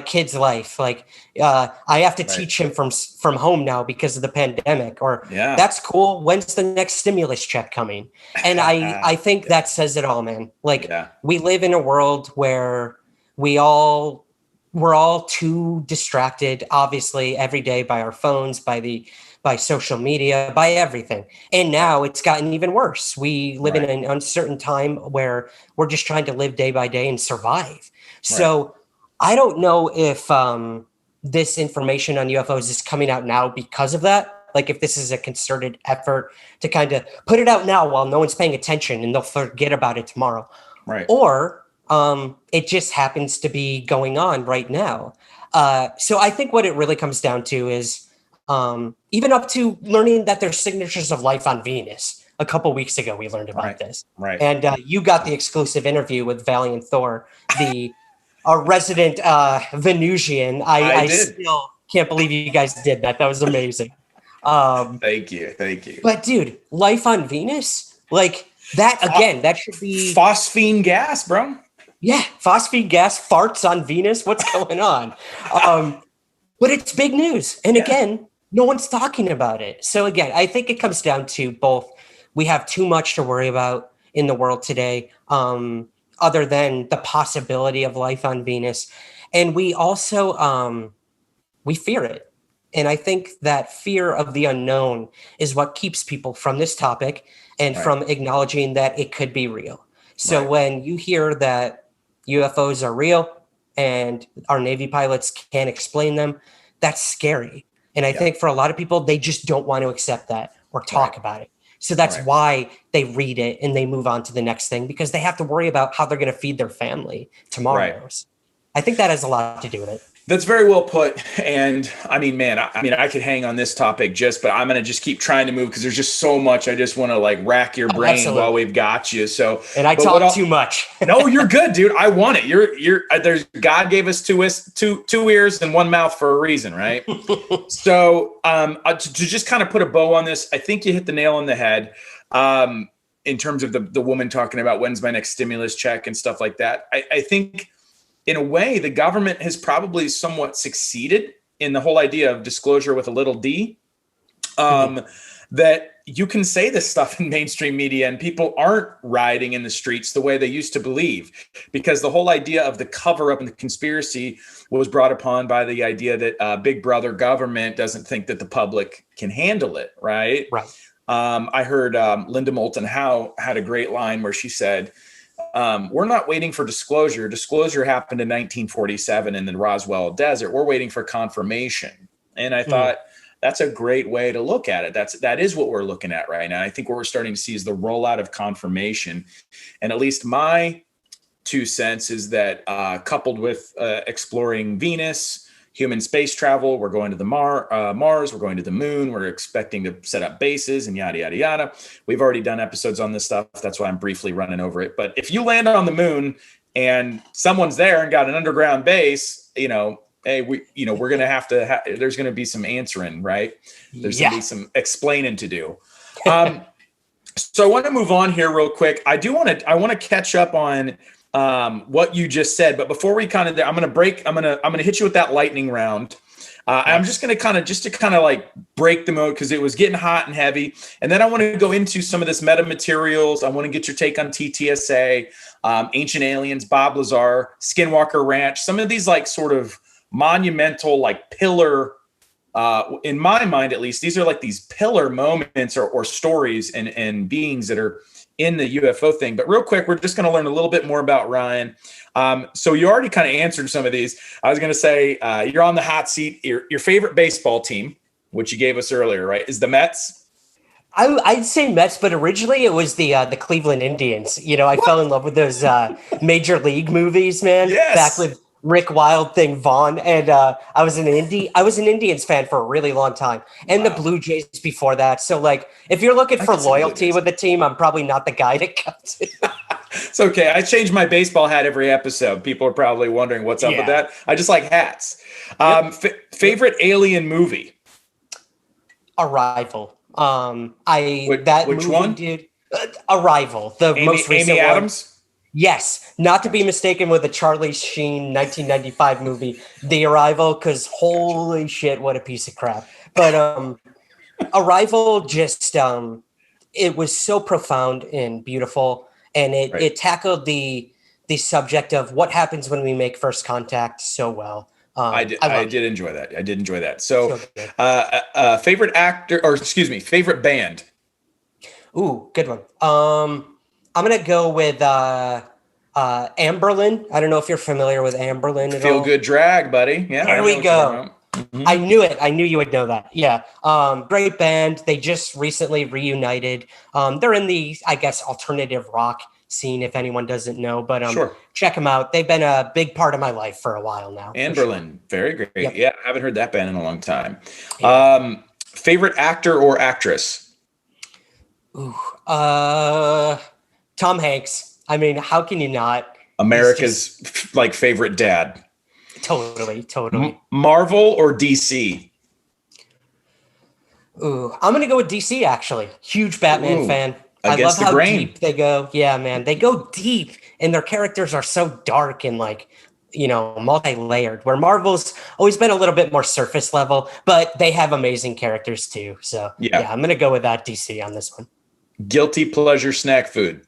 kid's life? Like, I have to teach him from home now because of the pandemic, or that's cool. When's the next stimulus check coming? And I think that says it all, man. Like, we live in a world where we're all too distracted, obviously, every day by our phones, by social media, by everything. And now it's gotten even worse. We live in an uncertain time where we're just trying to live day by day and survive. So I don't know if this information on UFOs is coming out now because of that. Like, if this is a concerted effort to kind of put it out now while no one's paying attention and they'll forget about it tomorrow. Right. Or it just happens to be going on right now. So I think what it really comes down to is even up to learning that there's signatures of life on Venus. A couple weeks ago, we learned about this. Right. And you got the exclusive interview with Valiant Thor, our resident Venusian. I still can't believe you guys did that. That was amazing. Thank you. But dude, life on Venus, like that again, that should be phosphine gas, bro. Yeah, phosphine gas farts on Venus. What's going on? But it's big news. And again, no one's talking about it. So again, I think it comes down to both. We have too much to worry about in the world today, other than the possibility of life on Venus. And we also, we fear it. And I think that fear of the unknown is what keeps people from this topic and from acknowledging that it could be real. So when you hear that UFOs are real and our Navy pilots can't explain them, that's scary. And I think for a lot of people, they just don't want to accept that or talk about it. So that's why they read it and they move on to the next thing, because they have to worry about how they're going to feed their family tomorrow. I think that has a lot to do with it. That's very well put. And I mean, man, I could hang on this topic but I'm going to just keep trying to move because there's just so much. I just want to like rack your brain Absolutely. while we've got you. So, and I talk too much. No, you're good, dude. I want it. There's God gave us two ears and one mouth for a reason, right? So, to just kind of put a bow on this, I think you hit the nail on the head. In terms of the woman talking about when's my next stimulus check and stuff like that. I think in a way, the government has probably somewhat succeeded in the whole idea of disclosure with a little d, that you can say this stuff in mainstream media and people aren't rioting in the streets the way they used to believe, because the whole idea of the cover up and the conspiracy was brought upon by the idea that big brother government doesn't think that the public can handle it. Right. Right. I heard Linda Moulton Howe had a great line where she said, we're not waiting for disclosure. Disclosure happened in 1947 in the Roswell Desert. We're waiting for confirmation. And I thought that's a great way to look at it. That is what we're looking at right now. I think what we're starting to see is the rollout of confirmation. And at least my 2 cents is that coupled with exploring Venus, human space travel, we're going to the Mars, we're going to the moon, we're expecting to set up bases and yada, yada, yada. We've already done episodes on this stuff. That's why I'm briefly running over it. But if you land on the moon and someone's there and got an underground base, hey, we're going to have to, there's going to be some answering, right? There's going to be some explaining to do. So I want to move on here real quick. I want to catch up on what you just said, but before we I'm going to hit you with that lightning round. I'm just going to like break the mode because it was getting hot and heavy. And then I want to go into some of this meta materials. I want to get your take on TTSA, Ancient Aliens, Bob Lazar, Skinwalker Ranch, some of these like sort of monumental, like pillar, in my mind, at least, these are like these pillar moments or stories and beings that are in the UFO thing. But real quick, we're just going to learn a little bit more about Ryan. So you already kind of answered some of these. I was going to say, you're on the hot seat. Your favorite baseball team, which you gave us earlier, right, is the Mets? I'd say Mets, but originally it was the Cleveland Indians. I fell in love with those Major League movies, man. Yes. Back with Rick Wild thing, Vaughn, and I was an Indians fan for a really long time, and the Blue Jays before that. So, like, if you're looking for loyalty with the team, I'm probably not the guy to come to. It's okay. I change my baseball hat every episode. People are probably wondering what's up with that. I just like hats. Favorite alien movie? Arrival. Which one, dude? Arrival. The most recent Amy one. Adams. Yes, not to be mistaken with the Charlie Sheen 1995 movie, The Arrival, because holy shit, what a piece of crap. But Arrival just, it was so profound and beautiful, and it tackled the subject of what happens when we make first contact so well. I did enjoy that. So favorite actor, or excuse me, favorite band? Ooh, good one. I'm going to go with Amberlin. I don't know if you're familiar with Amberlin at all. Feel Good Drag, buddy. Yeah. There we go. Mm-hmm. I knew it. I knew you would know that. Yeah. Great band. They just recently reunited. They're in the, I guess, alternative rock scene, if anyone doesn't know. But check them out. They've been a big part of my life for a while now. Amberlin. Sure. Very great. Yep. Yeah. I haven't heard that band in a long time. Yeah. Favorite actor or actress? Ooh. Tom Hanks. I mean, how can you not? America's favorite dad. Totally. Marvel or DC? Ooh, I'm going to go with DC, actually. Huge Batman fan. I love how deep they go. Yeah, man. They go deep, and their characters are so dark and multi-layered, where Marvel's always been a little bit more surface level, but they have amazing characters too. So yeah I'm going to go with that DC on this one. Guilty pleasure snack food?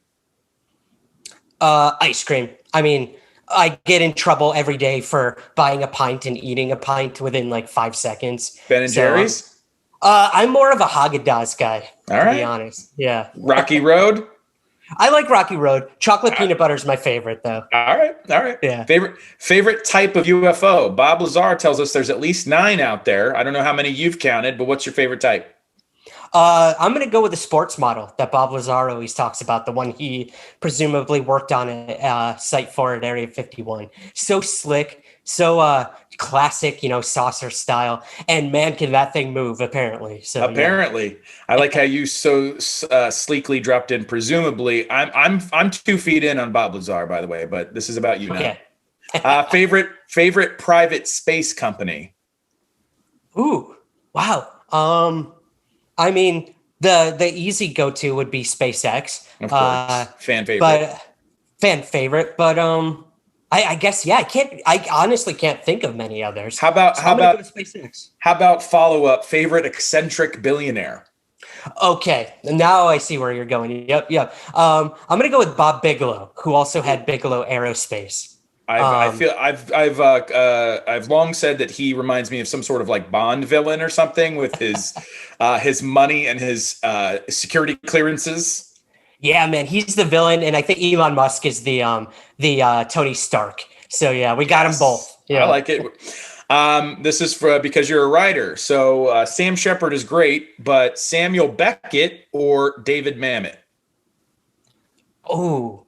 Ice cream. I mean, I get in trouble every day for buying a pint and eating a pint within 5 seconds. Ben and Jerry's? I'm more of a Haagen-Dazs guy, to be honest. Yeah. Rocky Road? I like Rocky Road. Chocolate peanut butter is my favorite, though. All right. Yeah. Favorite type of UFO? Bob Lazar tells us there's at least 9 out there. I don't know how many you've counted, but what's your favorite type? I'm going to go with the sports model that Bob Lazar always talks about, the one he presumably worked on a site for at Area 51. So slick, So classic, saucer style. And man, can that thing move? Apparently. So Apparently, I like how you so sleekly dropped in. Presumably, I'm 2 feet in on Bob Lazar, by the way, but this is about you now. Okay. Favorite private space company. Ooh, wow. I mean, the easy go-to would be SpaceX. Of course, fan favorite. But I guess I honestly can't think of many others. How about go to SpaceX? How about follow up? Favorite eccentric billionaire. Okay, now I see where you're going. Yep. I'm gonna go with Bob Bigelow, who also had Bigelow Aerospace. I've long said that he reminds me of some sort of like Bond villain or something with his money and his security clearances. Yeah, man, he's the villain, and I think Elon Musk is the Tony Stark. So yeah, we got them both. Yeah, I like it. This is because you're a writer. So Sam Shepard is great, but Samuel Beckett or David Mamet? Oh,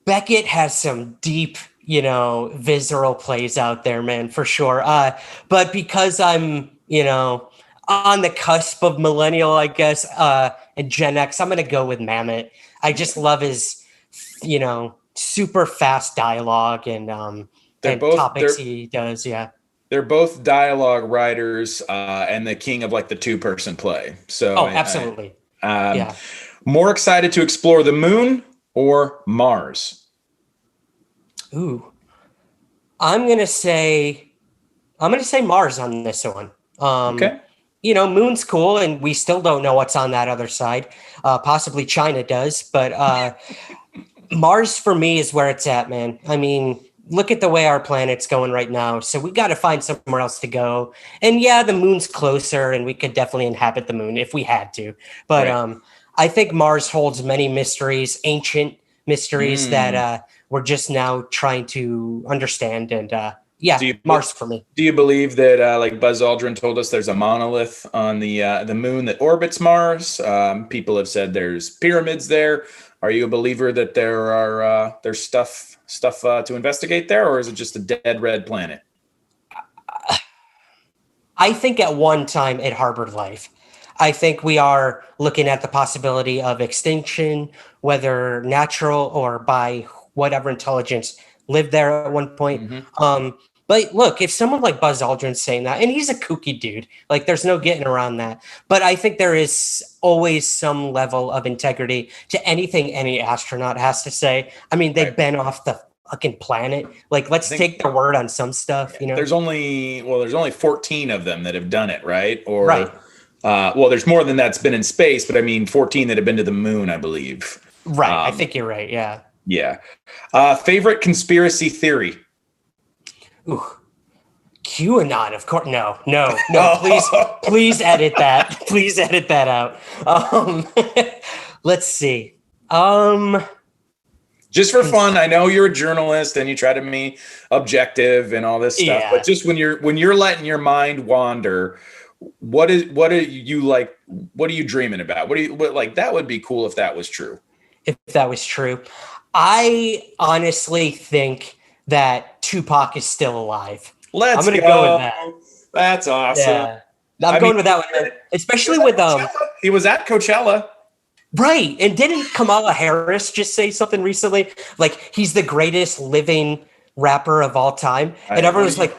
Beckett has some deep, visceral plays out there, man, for sure. But because I'm, on the cusp of millennial, I guess, and Gen X, I'm going to go with Mamet. I just love his, super fast dialogue and topics he does. Yeah. They're both dialogue writers and the king of like the 2-person play. So absolutely. More excited to explore the moon or Mars? Ooh, I'm gonna say Mars on this one. Okay. Moon's cool, and we still don't know what's on that other side. Possibly China does, but Mars for me is where it's at, man. I mean, look at the way our planet's going right now. So we got to find somewhere else to go. And yeah, the moon's closer, and we could definitely inhabit the moon if we had to. But right. I think Mars holds many mysteries, ancient mysteries that we're just now trying to understand. And Mars for me. Do you believe that, like Buzz Aldrin told us, there's a monolith on the moon that orbits Mars? People have said there's pyramids there. Are you a believer that there's stuff to investigate there, or is it just a dead red planet? I think at one time it harbored life. I think we are looking at the possibility of extinction, whether natural or by whatever intelligence lived there at one point. Mm-hmm. But look, if someone like Buzz Aldrin's saying that, and he's a kooky dude, like there's no getting around that. But I think there is always some level of integrity to anything any astronaut has to say. I mean, they've been off the fucking planet. Like, let's take their word on some stuff, There's only 14 of them that have done it, right? Or right. There's more than that's been in space, but I mean 14 that have been to the moon, I believe. Right. I think you're right. Yeah. Yeah. Favorite conspiracy theory? Ooh, QAnon, of course. No, please edit that. Please edit that out. Let's see. Just for fun, I know you're a journalist and you try to be objective and all this stuff, but just when you're letting your mind wander, what are you like? What are you dreaming about? What like that would be cool if that was true. If that was true, I honestly think that Tupac is still alive. I'm gonna go with that. That's awesome. Yeah. I'm going with that one, especially with he was at Coachella. Right. And didn't Kamala Harris just say something recently? Like, he's the greatest living rapper of all time. And everyone was like,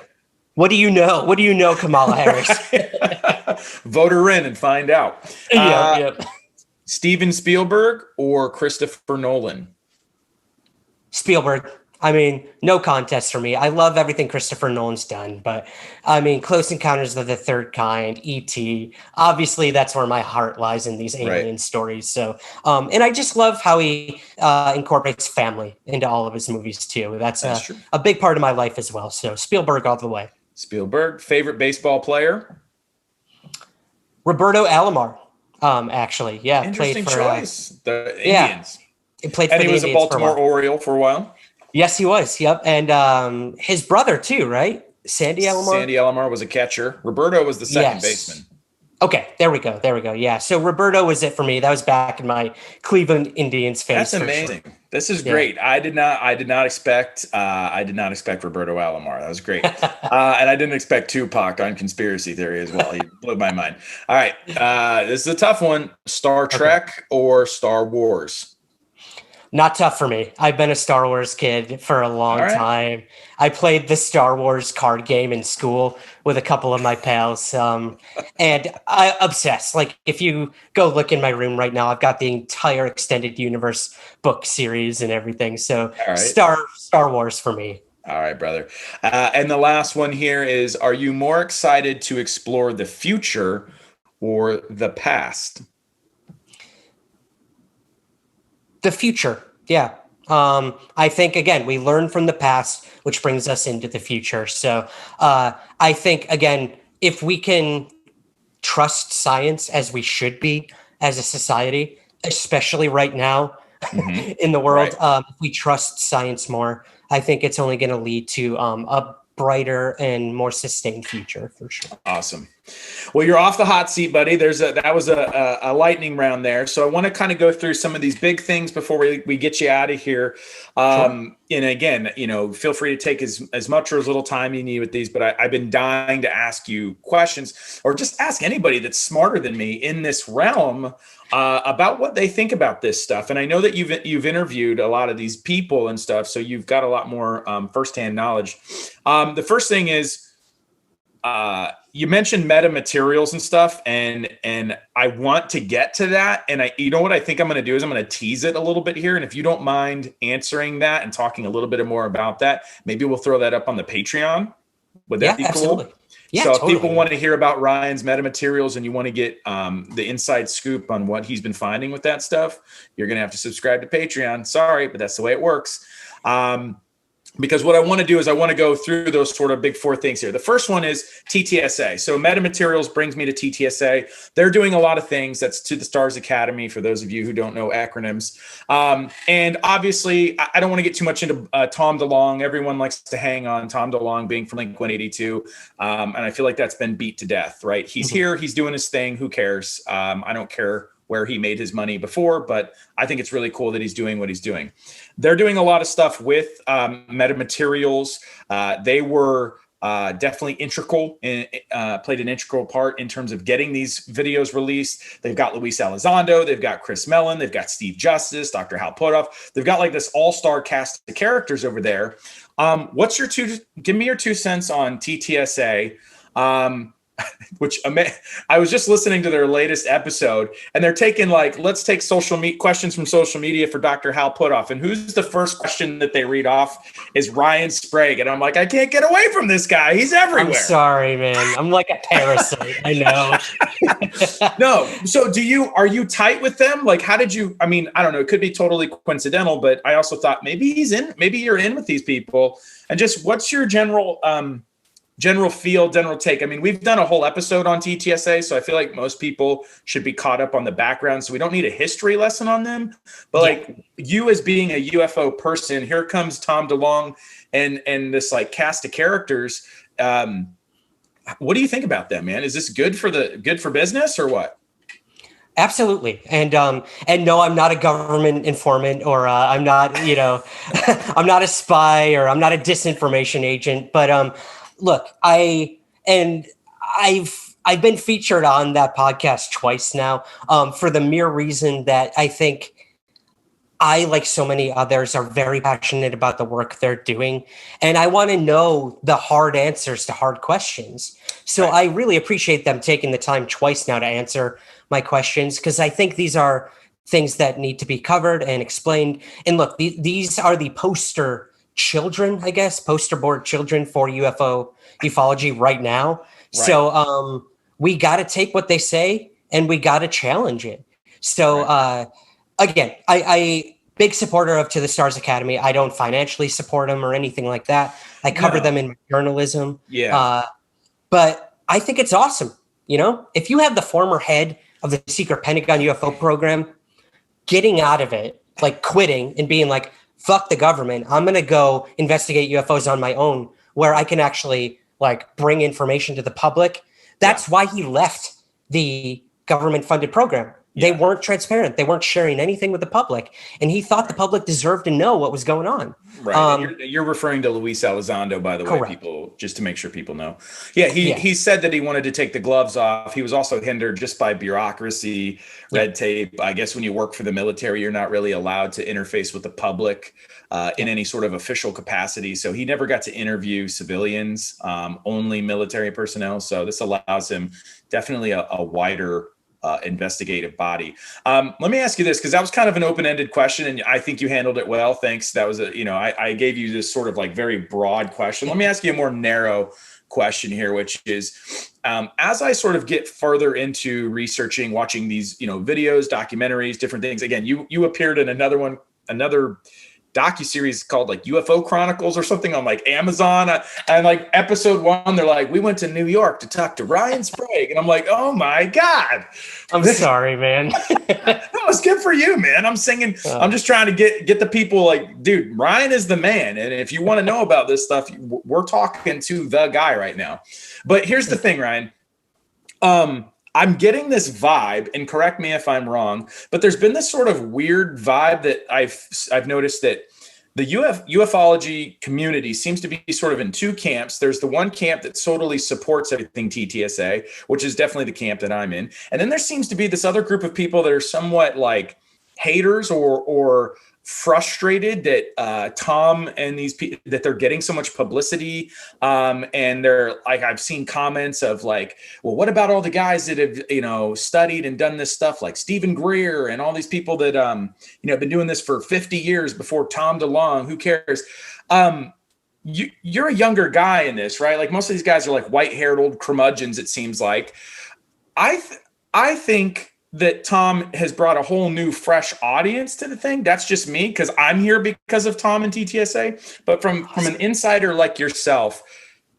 what do you know? What do you know, Kamala Harris? Vote her in and find out. Steven Spielberg or Christopher Nolan? Spielberg. I mean, no contest for me. I love everything Christopher Nolan's done, but I mean, Close Encounters of the Third Kind, E.T., obviously that's where my heart lies in these alien stories. So, and I just love how he incorporates family into all of his movies too. That's a big part of my life as well. So Spielberg all the way. Spielberg. Favorite baseball player? Roberto Alomar, actually. Yeah. Interesting choice. The Indians. He played for the Indians. And he was a Baltimore Oriole for a while. Yes, he was. Yep. And his brother too, right? Sandy Alomar? Sandy Alomar was a catcher. Roberto was the second baseman. Okay, there we go. Yeah. So Roberto was it for me. That was back in my Cleveland Indians phase. That's amazing. Sure. This is great. I did not expect Roberto Alomar. That was great. And I didn't expect Tupac on conspiracy theory as well. He blew my mind. All right. This is a tough one. Star Trek or Star Wars? Not tough for me. I've been a Star Wars kid for a long time. I played the Star Wars card game in school with a couple of my pals. And I obsess. Like, if you go look in my room right now, I've got the entire extended universe book series and everything. So Star Wars for me. All right, brother. And the last one here is, are you more excited to explore the future or the past? The future. Yeah. I think, again, we learn from the past, which brings us into the future. So I think, again, if we can trust science as we should be as a society, especially right now in the world, if we trust science more, I think it's only going to lead to a brighter and more sustained future for sure. Awesome. Well, you're off the hot seat, buddy. That was a lightning round there. So I want to kind of go through some of these big things before we get you out of here. And again, feel free to take as much or as little time you need with these, but I've been dying to ask you questions, or just ask anybody that's smarter than me in this realm about what they think about this stuff. And I know that you've interviewed a lot of these people and stuff, so you've got a lot more firsthand knowledge. The first thing is, you mentioned metamaterials and stuff, and I want to get to that. And you know what I think I'm going to do is I'm going to tease it a little bit here. And if you don't mind answering that and talking a little bit more about that, maybe we'll throw that up on the Patreon. Would that be absolutely. Cool? Yeah, so totally. If people want to hear about Ryan's metamaterials and you want to get the inside scoop on what he's been finding with that stuff, you're going to have to subscribe to Patreon. Sorry, but that's the way it works. Because what I want to do is I want to go through those sort of big four things here. The first one is TTSA. So metamaterials brings me to TTSA. They're doing a lot of things. That's to the Stars Academy, for those of you who don't know acronyms. And obviously, I don't want to get too much into Tom DeLonge. Everyone likes to hang on Tom DeLonge being from Blink-182. And I feel like that's been beat to death, right? He's here. He's doing his thing. Who cares? I don't care where he made his money before, but I think it's really cool that he's doing what he's doing. They're doing a lot of stuff with metamaterials. They were definitely integral, played an integral part in terms of getting these videos released. They've got Luis Elizondo, they've got Chris Mellon, they've got Steve Justice, Dr. Hal Puthoff. They've got like this all-star cast of characters over there. Give me your 2 cents on TTSA. I was just listening to their latest episode, and they're taking let's take questions from social media for Dr. Hal Puthoff. And who's the first question that they read off is Ryan Sprague. And I'm like, I can't get away from this guy. He's everywhere. I'm sorry, man. I'm like a parasite. I know. No. So are you tight with them? Like, how did you, I don't know, it could be totally coincidental, but I also thought maybe you're in with these people. And just what's your general take? We've done a whole episode on TTSA, so I feel like most people should be caught up on the background, so we don't need a history lesson on them. But you as being a UFO person, here comes Tom DeLonge and this cast of characters. What do you think about them, man? Is this good for business or what? Absolutely. And no, I'm not a government informant, or I'm not, I'm not a spy, or I'm not a disinformation agent, but look, I've been featured on that podcast twice now, for the mere reason that I think I, like so many others, are very passionate about the work they're doing, and I want to know the hard answers to hard questions. So I really appreciate them taking the time twice now to answer my questions, because I think these are things that need to be covered and explained. And look, these are the poster board children for ufology right now. Right. So we got to take what they say and we got to challenge it. So again, I big supporter of To the Stars Academy. I don't financially support them or anything like that. I cover them in my journalism. Yeah. But I think it's awesome. If you have the former head of the secret Pentagon UFO program getting out of it, quitting and being like, fuck the government, I'm going to go investigate UFOs on my own, where I can actually bring information to the public. That's why he left the government funded program. They weren't transparent. They weren't sharing anything with the public. And he thought the public deserved to know what was going on. Right. And you're referring to Luis Elizondo, by the way, people, just to make sure people know. Yeah, he said that he wanted to take the gloves off. He was also hindered just by bureaucracy, red tape. I guess when you work for the military, you're not really allowed to interface with the public in any sort of official capacity. So he never got to interview civilians, only military personnel. So this allows him definitely a wider investigative body. Let me ask you this, because that was kind of an open-ended question, and I think you handled it well. Thanks. That was I gave you this sort of like very broad question. Let me ask you a more narrow question here, which is, as I sort of get further into researching, watching these, videos, documentaries, different things. Again, you appeared in another docuseries called like UFO Chronicles or something on like Amazon. And like episode 1, they're like, we went to New York to talk to Ryan Sprague. And I'm like, oh my God. I'm sorry, man. That was good for you, man. I'm singing. I'm just trying to get the people like, dude, Ryan is the man. And if you want to know about this stuff, we're talking to the guy right now. But here's the thing, Ryan. I'm getting this vibe, and correct me if I'm wrong, but there's been this sort of weird vibe that I've noticed that the ufology community seems to be sort of in two camps. There's the one camp that totally supports everything TTSA, which is definitely the camp that I'm in. And then there seems to be this other group of people that are somewhat like haters or frustrated that Tom and these people, that they're getting so much publicity, and they're like, I've seen comments of like, well, what about all the guys that have studied and done this stuff, like Stephen Greer and all these people that have been doing this for 50 years before Tom DeLonge? Who cares? You're a younger guy in this, right? Like most of these guys are like white-haired old curmudgeons, it seems like. I think that Tom has brought a whole new, fresh audience to the thing. That's just me, because I'm here because of Tom and TTSA. But from an insider like yourself,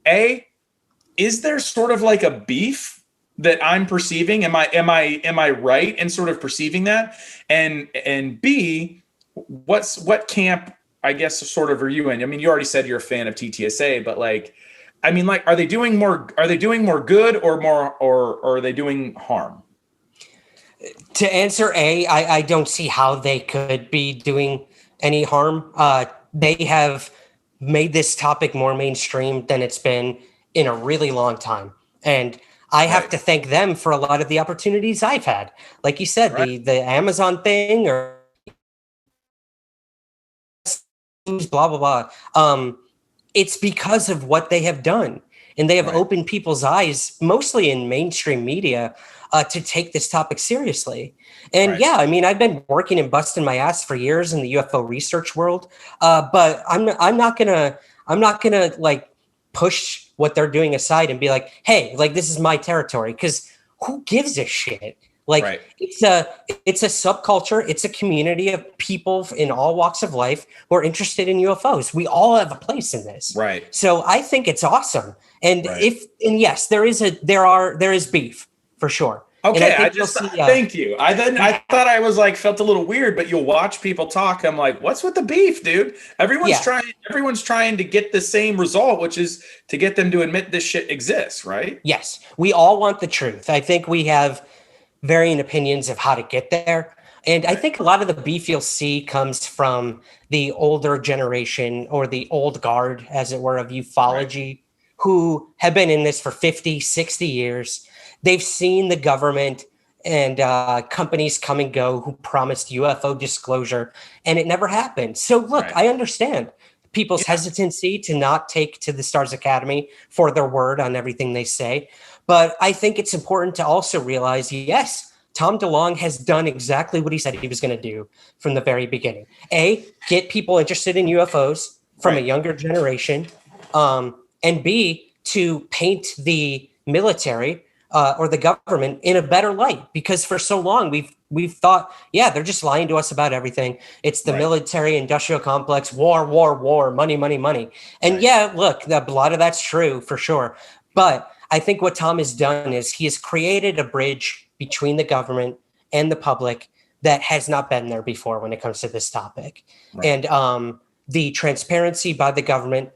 is there sort of like a beef that I'm perceiving? Am I right in sort of perceiving that? And B, what camp, I guess, sort of are you in? I mean, you already said you're a fan of TTSA, but like, I mean, like, are they doing more good or are they doing harm? To answer I don't see how they could be doing any harm. They have made this topic more mainstream than it's been in a really long time. And I have to thank them for a lot of the opportunities I've had. Like you said, the Amazon thing or blah, blah, blah. It's because of what they have done. And they have opened people's eyes, mostly in mainstream media, to take this topic seriously. And yeah, I mean, I've been working and busting my ass for years in the UFO research world, but I'm not gonna like push what they're doing aside and be like, hey, like this is my territory, because who gives a shit? Like it's a subculture, it's a community of people in all walks of life who are interested in UFOs. We all have a place in this. Right. So I think it's awesome. And yes, there is beef for sure. Okay, thank you. I thought I was like felt a little weird, but you'll watch people talk. I'm like, what's with the beef, dude? Everyone's trying to get the same result, which is to get them to admit this shit exists, right? Yes, we all want the truth. I think we have varying opinions of how to get there. And I think a lot of the beef you'll see comes from the older generation or the old guard, as it were, of ufology, who have been in this for 50, 60 years. They've seen the government and companies come and go who promised UFO disclosure, and it never happened. So look, I understand people's hesitancy to not take to the Stars Academy for their word on everything they say. But I think it's important to also realize, yes, Tom DeLonge has done exactly what he said he was going to do from the very beginning. A, get people interested in UFOs from a younger generation, and B, to paint the military or the government in a better light, because for so long we've thought, they're just lying to us about everything. It's the military industrial complex, war, money, money, money. And look, a lot of that's true for sure. But I think what Tom has done is he has created a bridge between the government and the public that has not been there before when it comes to this topic. And the transparency by the government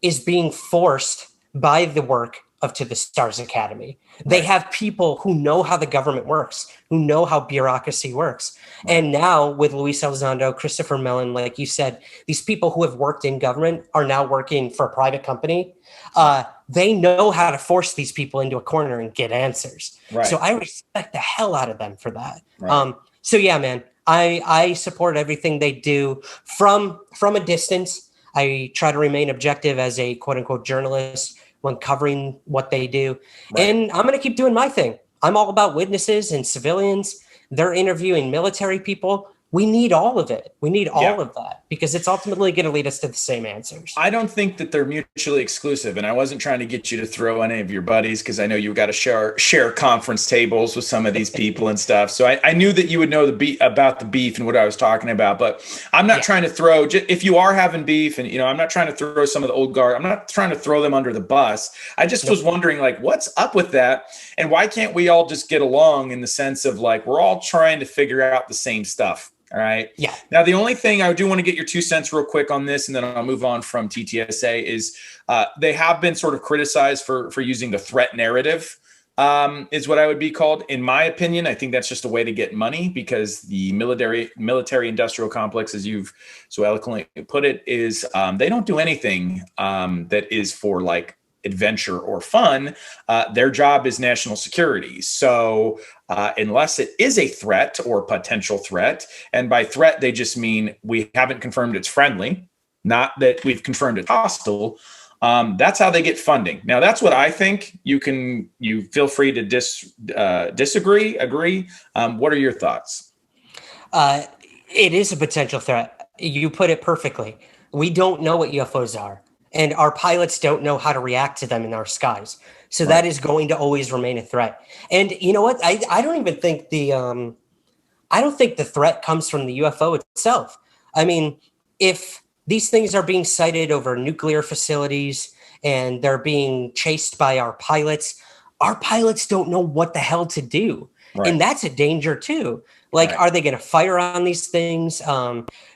is being forced by the work to the Stars Academy. They have people who know how the government works, who know how bureaucracy works. And now with Luis Elizondo, Christopher Mellon, like you said, these people who have worked in government are now working for a private company. They know how to force these people into a corner and get answers. Right. So I respect the hell out of them for that. Right. So yeah, man, I support everything they do from a distance. I try to remain objective as a quote unquote journalist when covering what they do. Right. And I'm going to keep doing my thing. I'm all about witnesses and civilians. They're interviewing military people. We need all of it. We need all of that because it's ultimately going to lead us to the same answers. I don't think that they're mutually exclusive. And I wasn't trying to get you to throw any of your buddies because I know you've got to share conference tables with some of these people and stuff. So I knew that you would know about the beef and what I was talking about. But I'm not trying to throw, if you are having beef and, I'm not trying to throw some of the old guard. I'm not trying to throw them under the bus. I just was wondering, like, what's up with that? And why can't we all just get along in the sense of, like, we're all trying to figure out the same stuff? All right. Yeah. Now, the only thing I do want to get your 2 cents real quick on this, and then I'll move on from TTSA, is they have been sort of criticized for using the threat narrative, is what I would be called. In my opinion, I think that's just a way to get money because the military industrial complex, as you've so eloquently put it, is they don't do anything that is for like adventure or fun. Their job is national security. So unless it is a threat or potential threat, and by threat, they just mean we haven't confirmed it's friendly, not that we've confirmed it's hostile. That's how they get funding. Now, that's what I think. You feel free to disagree, agree. What are your thoughts? It is a potential threat. You put it perfectly. We don't know what UFOs are. And our pilots don't know how to react to them in our skies. So that is going to always remain a threat. And you know what? I don't even think I don't think the threat comes from the UFO itself. I mean, if these things are being sighted over nuclear facilities and they're being chased by our pilots don't know what the hell to do. Right. And that's a danger too. Like, are they going to fire on these things?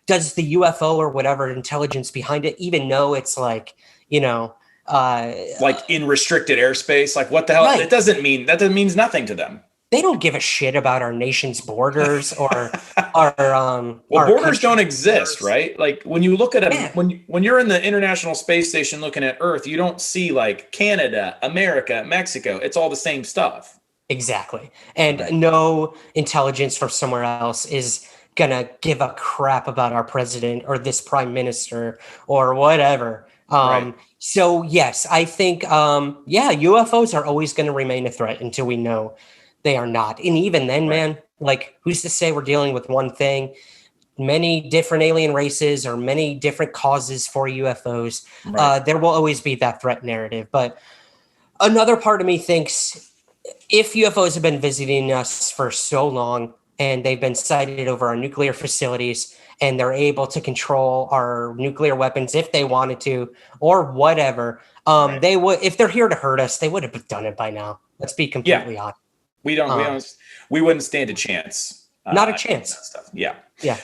Does the UFO or whatever intelligence behind it even know it's like, like in restricted airspace? Like, what the hell? Right. That means nothing to them. They don't give a shit about our nation's borders or our our borders don't exist, right? Like when you look at when you're in the International Space Station looking at Earth, you don't see like Canada, America, Mexico. It's all the same stuff. Exactly. And no intelligence from somewhere else is going to give a crap about our president or this prime minister or whatever. So, yes, I think, UFOs are always going to remain a threat until we know they are not. And even then, man, like, who's to say we're dealing with one thing? Many different alien races or many different causes for UFOs. There will always be that threat narrative. But another part of me thinks if UFOs have been visiting us for so long and they've been sighted over our nuclear facilities and they're able to control our nuclear weapons if they wanted to or whatever, they would, if they're here to hurt us, they would have done it by now. Let's be completely honest. We wouldn't stand a chance. Not a chance. Stuff. Yeah.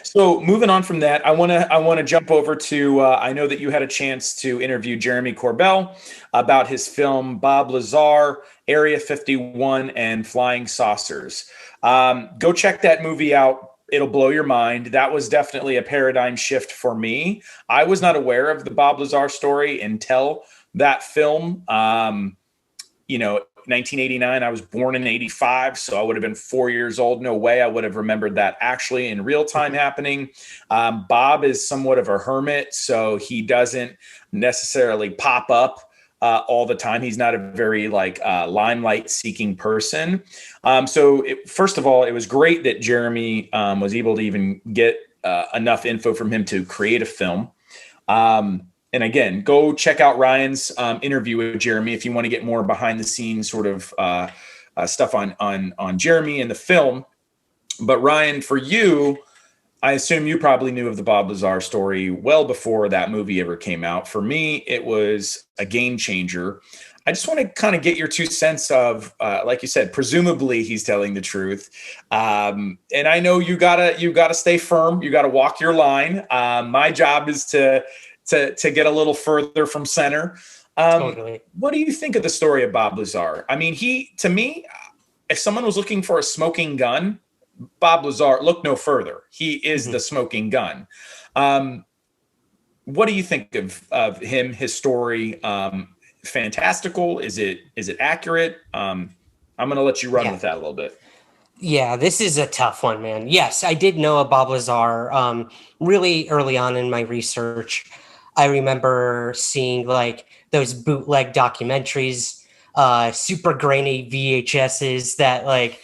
So moving on from that, I want to jump over to, I know that you had a chance to interview Jeremy Corbell about his film, Bob Lazar, Area 51 and Flying Saucers. Go check that movie out. It'll blow your mind. That was definitely a paradigm shift for me. I was not aware of the Bob Lazar story until that film. 1989, I was born in 85, so I would have been 4 years old. No way I would have remembered that actually in real time happening. Bob is somewhat of a hermit, so he doesn't necessarily pop up all the time. He's not a very limelight seeking person. First of all, it was great that Jeremy was able to even get enough info from him to create a film. And again, go check out Ryan's interview with Jeremy if you want to get more behind the scenes sort of stuff on Jeremy and the film. But Ryan, for you, I assume you probably knew of the Bob Lazar story well before that movie ever came out. For me, it was a game changer. I just want to kind of get your 2 cents of, like you said, presumably he's telling the truth. And I know you gotta stay firm. You gotta walk your line. My job is to get a little further from center. Totally. What do you think of the story of Bob Lazar? I mean, to me, if someone was looking for a smoking gun, Bob Lazar, look no further. He is the smoking gun. What do you think of him, his story? Fantastical? Is it accurate? I'm going to let you run with that a little bit. Yeah, this is a tough one, man. Yes, I did know of Bob Lazar really early on in my research. I remember seeing like those bootleg documentaries, super grainy VHSs that like,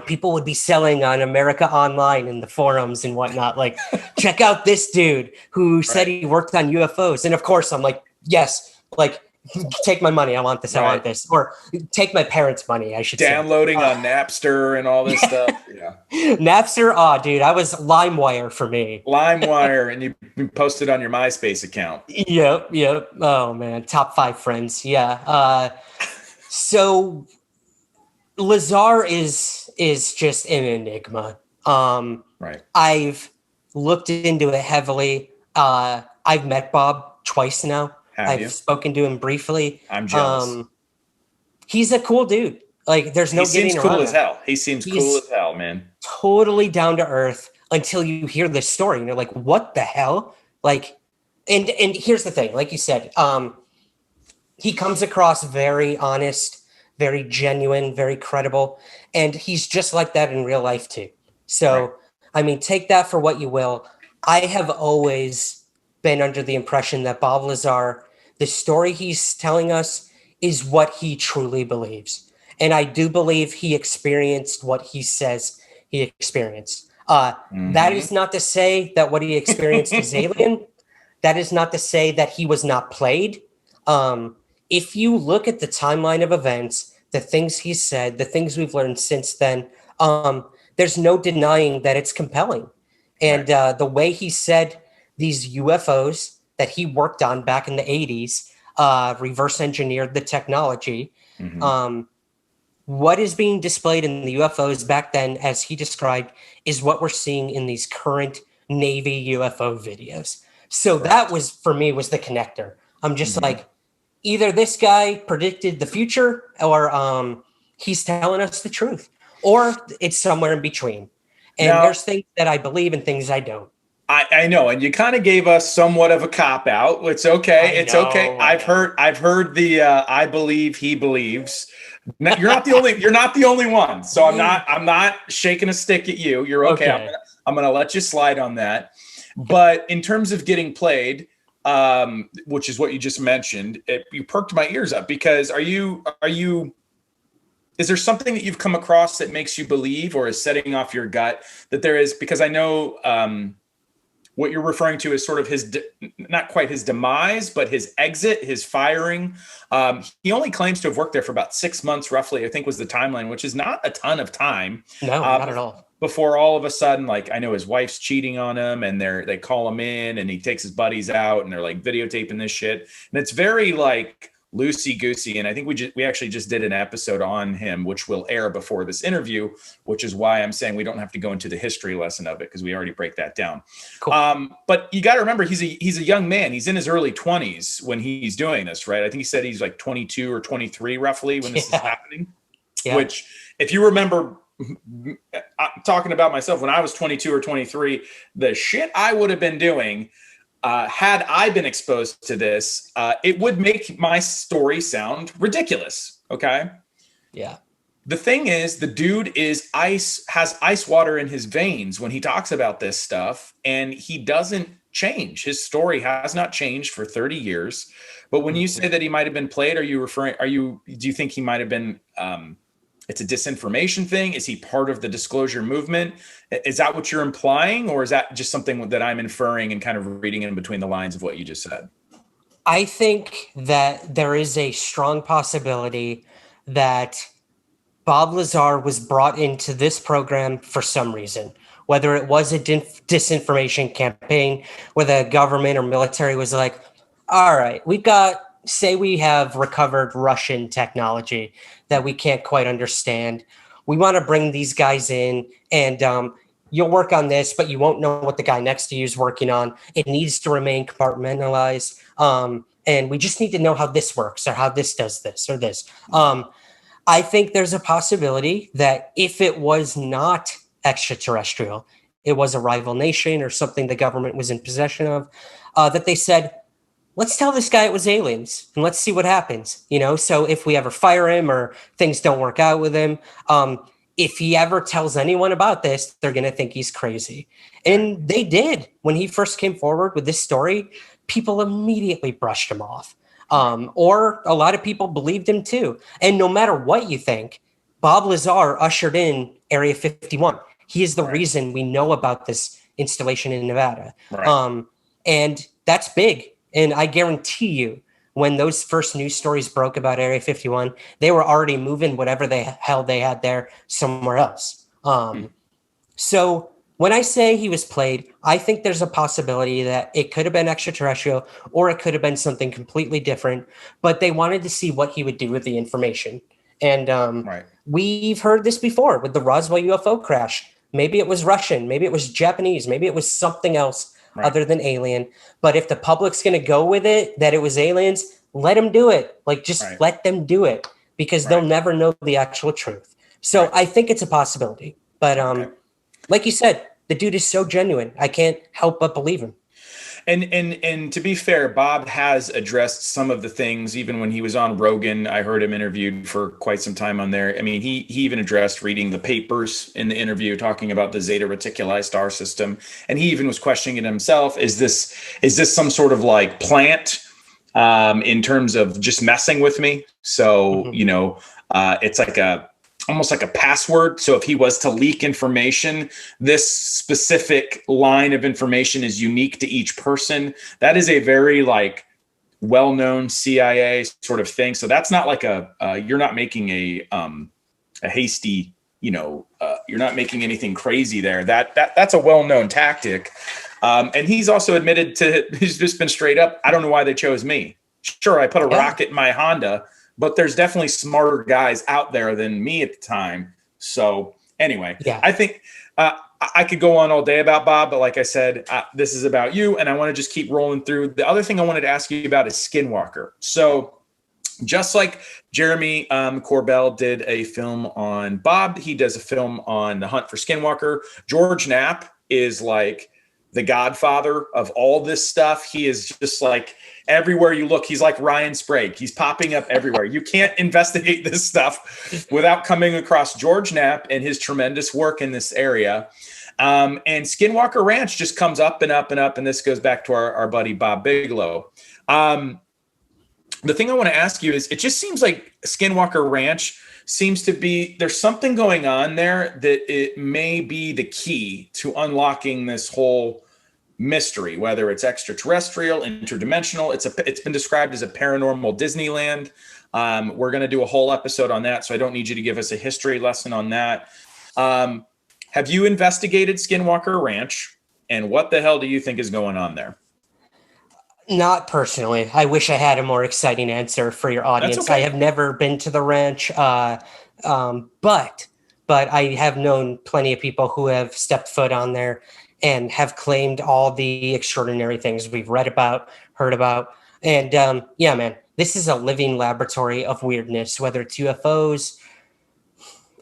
people would be selling on America Online in the forums and whatnot. Like, check out this dude who said he worked on UFOs. And of course, I'm like, yes, like, take my money. I want this. I want this. Or take my parents' money, I should Downloading on Napster and all this stuff. Yeah. Napster. Oh, dude, I was LimeWire for me. LimeWire, and you posted on your MySpace account. Yep. Oh, man. Top 5 friends. Yeah. So Lazar is just an enigma. Right. I've looked into it heavily. I've met Bob twice now. I've spoken to him briefly. I'm jealous. He's a cool dude. Like, there's no getting around. He seems cool as hell. He seems cool as hell, man. Totally down to earth until you hear this story and you're like, what the hell? Like, and here's the thing. Like you said, he comes across very honest, very genuine, very credible. And he's just like that in real life too. So, I mean, take that for what you will. I have always been under the impression that Bob Lazar, the story he's telling us is what he truly believes. And I do believe he experienced what he says he experienced. That is not to say that what he experienced is alien. That is not to say that he was not played. If you look at the timeline of events, the things he said, the things we've learned since then, there's no denying that it's compelling. And the way he said these UFOs that he worked on back in the 80s, reverse engineered the technology. What is being displayed in the UFOs back then, as he described, is what we're seeing in these current Navy UFO videos. So that was, for me, was the connector. I'm just like, either this guy predicted the future or he's telling us the truth, or it's somewhere in between. And there's things that I believe and things I don't. I know, and you kind of gave us somewhat of a cop out. It's okay. Okay. I've heard the I believe he believes. You're not the only one. So I'm not shaking a stick at you. You're okay. I'm gonna let you slide on that. But in terms of getting played, which is what you just mentioned, you perked my ears up, because is there something that you've come across that makes you believe, or is setting off your gut that there is? Because I know what you're referring to is sort of his, not quite his demise, but his exit, his firing. He only claims to have worked there for about 6 months, roughly, I think was the timeline, which is not a ton of time. No, not at all. Before all of a sudden, like, I know his wife's cheating on him, and they call him in, and he takes his buddies out, and they're like videotaping this shit. And it's very like loosey-goosey. And I think we actually just did an episode on him, which will air before this interview, which is why I'm saying we don't have to go into the history lesson of it, because we already break that down. Cool. But you got to remember, he's a young man. He's in his early 20s when he's doing this, right? I think he said he's like 22 or 23 roughly when this is happening. Yeah. Which, if you remember, I'm talking about myself, when I was 22 or 23, the shit I would have been doing, had I been exposed to this, it would make my story sound ridiculous. Okay. Yeah. The thing is, the dude has ice water in his veins when he talks about this stuff, and he doesn't change. His story has not changed for 30 years. But when you say that he might have been played, do you think he might have been, it's a disinformation thing? Is he part of the disclosure movement? Is that what you're implying? Or is that just something that I'm inferring and kind of reading in between the lines of what you just said? I think that there is a strong possibility that Bob Lazar was brought into this program for some reason, whether it was a disinformation campaign where the government or military was like, all right, we have recovered Russian technology that we can't quite understand. We want to bring these guys in, and you'll work on this, but you won't know what the guy next to you is working on. It needs to remain compartmentalized. and we just need to know how this works or how this does this or this. I think there's a possibility that if it was not extraterrestrial, it was a rival nation or something the government was in possession of, that they said, let's tell this guy it was aliens and let's see what happens. So if we ever fire him or things don't work out with him, if he ever tells anyone about this, they're going to think he's crazy. And they did. When he first came forward with this story, people immediately brushed him off. Or a lot of people believed him too. And no matter what you think, Bob Lazar ushered in Area 51. He is the reason we know about this installation in Nevada. Right. And that's big. And I guarantee you, when those first news stories broke about Area 51, they were already moving whatever the hell they had there somewhere else. So when I say he was played, I think there's a possibility that it could have been extraterrestrial or it could have been something completely different, but they wanted to see what he would do with the information. And we've heard this before with the Roswell UFO crash. Maybe it was Russian, maybe it was Japanese, maybe it was something else other than alien. But if the public's going to go with it, that it was aliens, let them do it. Let them do it, because they'll never know the actual truth. So I think it's a possibility. But like you said, the dude is so genuine. I can't help but believe him. And to be fair, Bob has addressed some of the things. Even when he was on Rogan, I heard him interviewed for quite some time on there. I mean, he even addressed reading the papers in the interview, talking about the Zeta Reticuli star system. And he even was questioning it himself. Is this some sort of like plant in terms of just messing with me? So, it's like almost like a password. So if he was to leak information, this specific line of information is unique to each person. That is a very well-known CIA sort of thing. So that's not like you're not making a hasty, you're not making anything crazy there. That's a well-known tactic. And he's also admitted he's just been straight up. I don't know why they chose me. Sure, I put a rocket in my Honda, but there's definitely smarter guys out there than me at the time. So anyway, I think I could go on all day about Bob, but like I said, this is about you, and I want to just keep rolling through. The other thing I wanted to ask you about is Skinwalker. So just like Jeremy Corbell did a film on Bob, he does a film on the hunt for Skinwalker. George Knapp is like the godfather of all this stuff. He is just like, everywhere you look, he's like Ryan Sprague. He's popping up everywhere. You can't investigate this stuff without coming across George Knapp and his tremendous work in this area. And Skinwalker Ranch just comes up and up and up. And this goes back to our buddy Bob Bigelow. The thing I want to ask you is, it just seems like Skinwalker Ranch seems to be, there's something going on there that it may be the key to unlocking this whole mystery, whether it's extraterrestrial, interdimensional. It's been described as a paranormal Disneyland. We're going to do a whole episode on that, so I don't need you to give us a history lesson on that. Have you investigated Skinwalker Ranch, and what the hell do you think is going on there? Not personally. I wish I had a more exciting answer for your audience. Okay. I have never been to the ranch, but I have known plenty of people who have stepped foot on there and have claimed all the extraordinary things we've read about, heard about. And yeah, man, this is a living laboratory of weirdness, whether it's UFOs,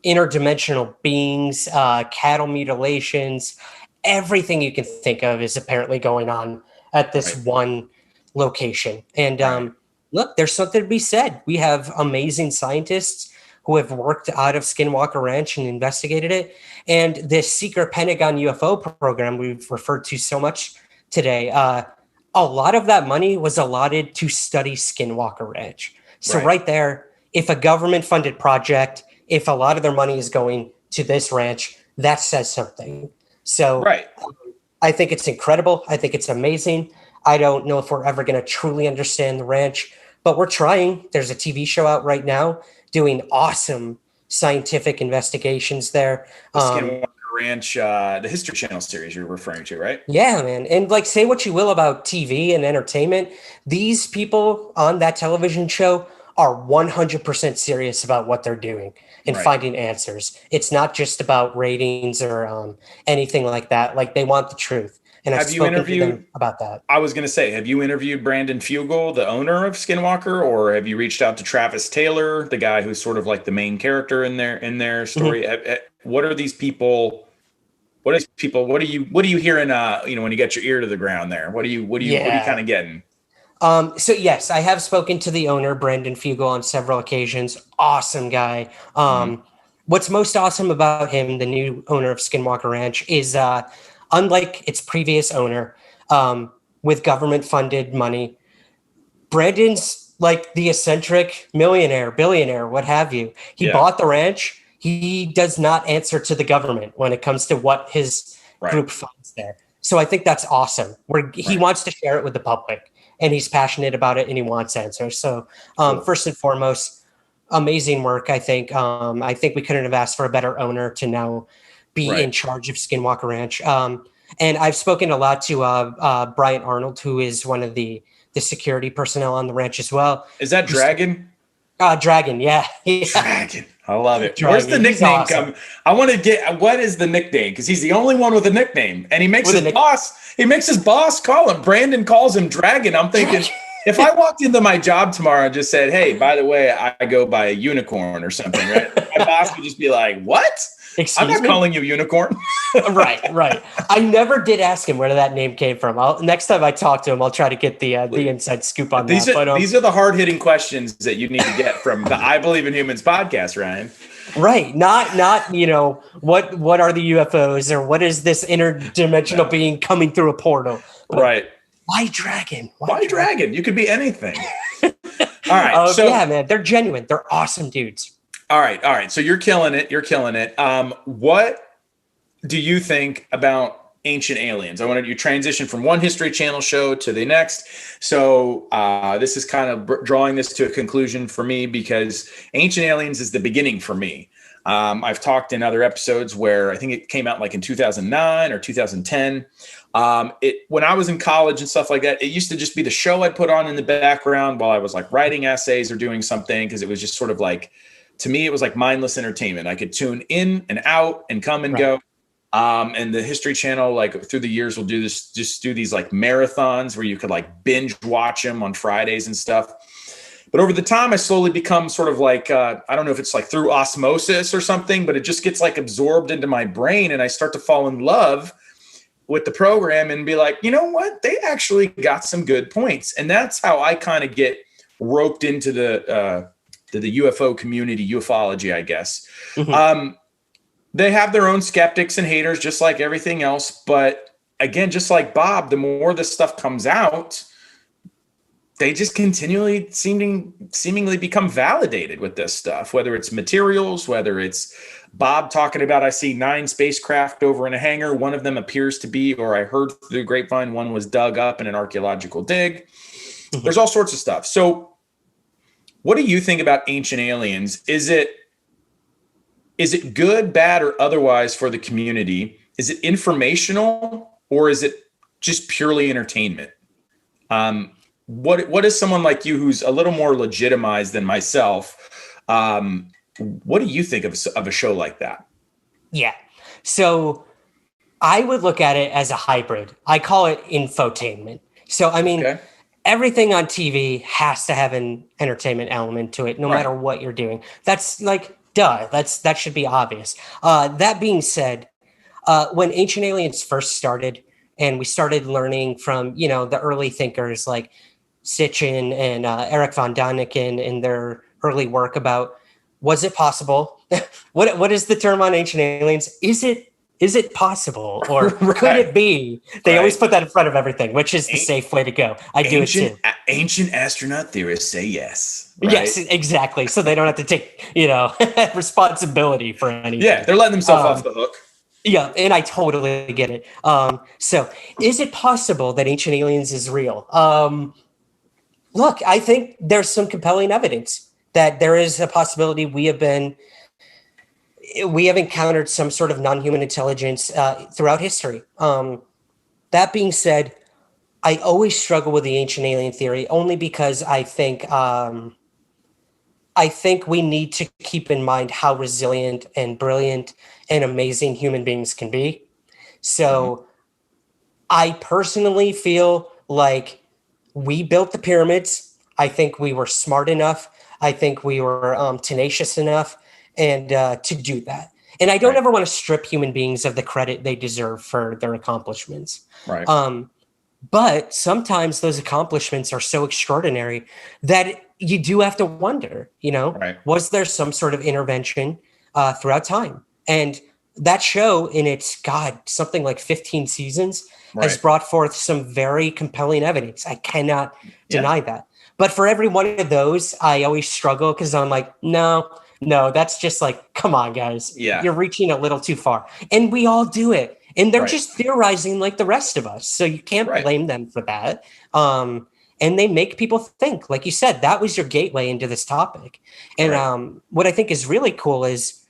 interdimensional beings, cattle mutilations, everything you can think of is apparently going on at this one location. And look, there's something to be said. We have amazing scientists who have worked out of Skinwalker Ranch and investigated it. And this secret Pentagon UFO program we've referred to so much today, a lot of that money was allotted to study Skinwalker Ranch. So right there, if a government-funded project, if a lot of their money is going to this ranch, that says something. So I think it's incredible. I think it's amazing. I don't know if we're ever going to truly understand the ranch, but we're trying. There's a TV show out right now doing awesome scientific investigations there. The Skinwalker Ranch, the History Channel series you're referring to, right? Yeah, man. And like, say what you will about TV and entertainment, these people on that television show are 100% serious about what they're doing and finding answers. It's not just about ratings or anything like that. Like, they want the truth. and I've Have you spoken to them interviewed? about that. I was going to say, have you interviewed Brandon Fugel, the owner of Skinwalker, or have you reached out to Travis Taylor, the guy who's sort of like the main character in their story? What are these people? What are these people? What are you hearing? When you get your ear to the ground there, what are you kind of getting? So yes, I have spoken to the owner, Brandon Fugel, on several occasions. Awesome guy. What's most awesome about him, the new owner of Skinwalker Ranch, is unlike its previous owner, with government-funded money, Brandon's like the eccentric millionaire, billionaire, what have you. He bought the ranch. He does not answer to the government when it comes to what his group funds there. So I think that's awesome. He wants to share it with the public, and he's passionate about it, and he wants answers. So first and foremost, amazing work. I think we couldn't have asked for a better owner to now be in charge of Skinwalker Ranch. And I've spoken a lot to Bryant Arnold, who is one of the security personnel on the ranch as well. Is that Dragon? Dragon, yeah. Dragon. I love it. Dragon. Where's the nickname Awesome. come? I want to get, what is the nickname? Because he's the only one with a nickname, and he makes his boss call him. Brandon calls him Dragon. I'm thinking, if I walked into my job tomorrow and just said, "Hey, by the way, I go by a unicorn" or something, right? My boss would just be like, "What? I'm not calling you unicorn." Right. I never did ask him where that name came from. Next time I talk to him, I'll try to get the inside scoup on these that. These are the hard-hitting questions that you need to get from the I Believe in Humans podcast, Ryan. Right. Not what are the UFOs, or what is this interdimensional being coming through a portal? But right. Why Dragon? Why Dragon? You could be anything. All right. So yeah, man, they're genuine. They're awesome dudes. All right. So you're killing it. What do you think about Ancient Aliens? I wanted you to transition from one History Channel show to the next. So this is kind of drawing this to a conclusion for me, because Ancient Aliens is the beginning for me. I've talked in other episodes where I think it came out like in 2009 or 2010. When I was in college and stuff like that, it used to just be the show I'd put on in the background while I was like writing essays or doing something, because it was just sort of like, to me, it was like mindless entertainment. I could tune in and out and come and go. And the History Channel, like through the years, will do these like marathons where you could like binge watch them on Fridays and stuff. But over the time, I slowly become sort of like, I don't know if it's like through osmosis or something, but it just gets like absorbed into my brain, and I start to fall in love with the program and be like, you know what? They actually got some good points. And that's how I kind of get roped into the UFO community, ufology, I guess. They have their own skeptics and haters, just like everything else. But again, just like Bob, the more this stuff comes out, they just continually seemingly become validated with this stuff, whether it's materials, whether it's Bob talking about, I see 9 spacecraft over in a hangar. One of them appears to be, or I heard through the grapevine, one was dug up in an archaeological dig. There's all sorts of stuff. So what do you think about Ancient Aliens? Is it good, bad, or otherwise for the community? Is it informational, or is it just purely entertainment? What is someone like you, who's a little more legitimized than myself? What do you think of a show like that? Yeah. So I would look at it as a hybrid. I call it infotainment. So, I mean, everything on TV has to have an entertainment element to it, no matter what you're doing. That's like, duh, that should be obvious. That being said, when Ancient Aliens first started, and we started learning from, the early thinkers like Sitchin and Eric von Däniken in their early work about, was it possible? What is the term on Ancient Aliens? Is it possible, or could it be? They always put that in front of everything, which is the safe way to go. I do it too. Ancient astronaut theorists say yes. Right? Yes, exactly. So they don't have to take, responsibility for anything. Yeah, they're letting themselves off the hook. Yeah, and I totally get it. So is it possible that Ancient Aliens is real? Look, I think there's some compelling evidence that there is a possibility we have encountered some sort of non-human intelligence throughout history. That being said, I always struggle with the ancient alien theory, only because I think we need to keep in mind how resilient and brilliant and amazing human beings can be. So I personally feel like we built the pyramids. I think we were smart enough. I think we were tenacious enough and to do that. And I don't ever want to strip human beings of the credit they deserve for their accomplishments. Right. But sometimes those accomplishments are so extraordinary that you do have to wonder, was there some sort of intervention throughout time? And that show in its, something like 15 seasons has brought forth some very compelling evidence. I cannot deny that. But for every one of those, I always struggle because I'm like, no, that's just like, come on, guys. Yeah. You're reaching a little too far. And we all do it. And they're just theorizing like the rest of us. So you can't blame them for that. And they make people think, like you said, that was your gateway into this topic. And what I think is really cool is,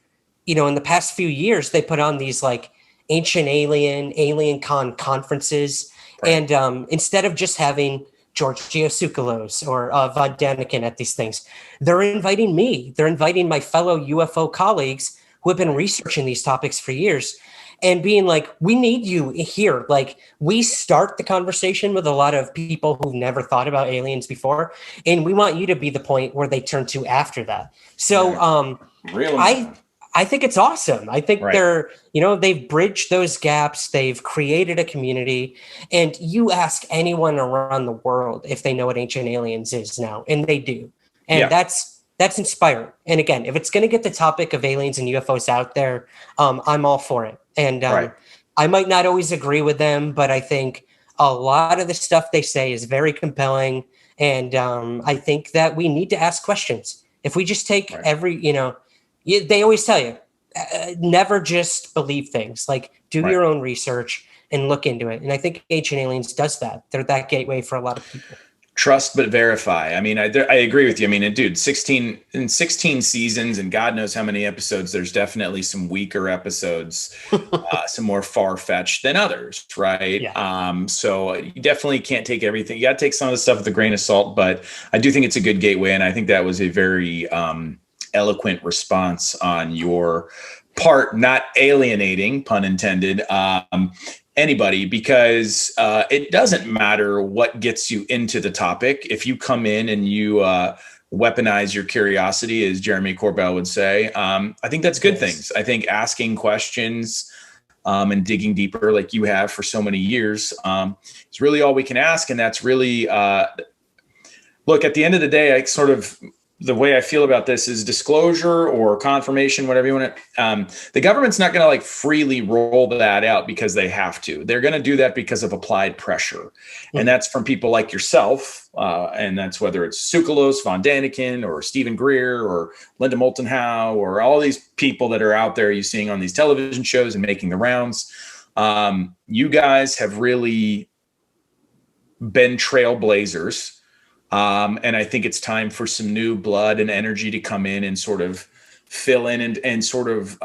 in the past few years, they put on these like ancient alien con conferences. And instead of just having Giorgio Tsoukalos or Von Daniken at these things, they're inviting me. They're inviting my fellow UFO colleagues who have been researching these topics for years and being like, we need you here. Like, we start the conversation with a lot of people who've never thought about aliens before, and we want you to be the point where they turn to after that. So I think it's awesome. I think they're, they've bridged those gaps. They've created a community. And you ask anyone around the world if they know what Ancient Aliens is now, and they do. And that's inspiring. And again, if it's going to get the topic of aliens and UFOs out there, I'm all for it. And I might not always agree with them, but I think a lot of the stuff they say is very compelling. And I think that we need to ask questions. If we just take they always tell you, never just believe things. Like, do your own research and look into it. And I think Ancient Aliens does that. They're that gateway for a lot of people. Trust but verify. I mean, I agree with you. I mean, dude, 16 seasons and God knows how many episodes. There's definitely some weaker episodes, some more far-fetched than others, right? Yeah. So you definitely can't take everything. You got to take some of the stuff with a grain of salt, but I do think it's a good gateway, and I think that was a very eloquent response on your part, not alienating, pun intended, anybody, because it doesn't matter what gets you into the topic. If you come in and you weaponize your curiosity, as Jeremy Corbell would say, I think that's good things. I think asking questions and digging deeper like you have for so many years is really all we can ask. And that's really, look, at the end of the day, the way I feel about this is disclosure or confirmation, whatever you want to. The government's not going to like freely roll that out because they have to. They're going to do that because of applied pressure. And that's from people like yourself. And that's whether it's Tsoukalos, Von Daniken, or Stephen Greer, or Linda Moulton Howe, or all these people that are out there you're seeing on these television shows and making the rounds. You guys have really been trailblazers. And I think it's time for some new blood and energy to come in and sort of fill in and sort of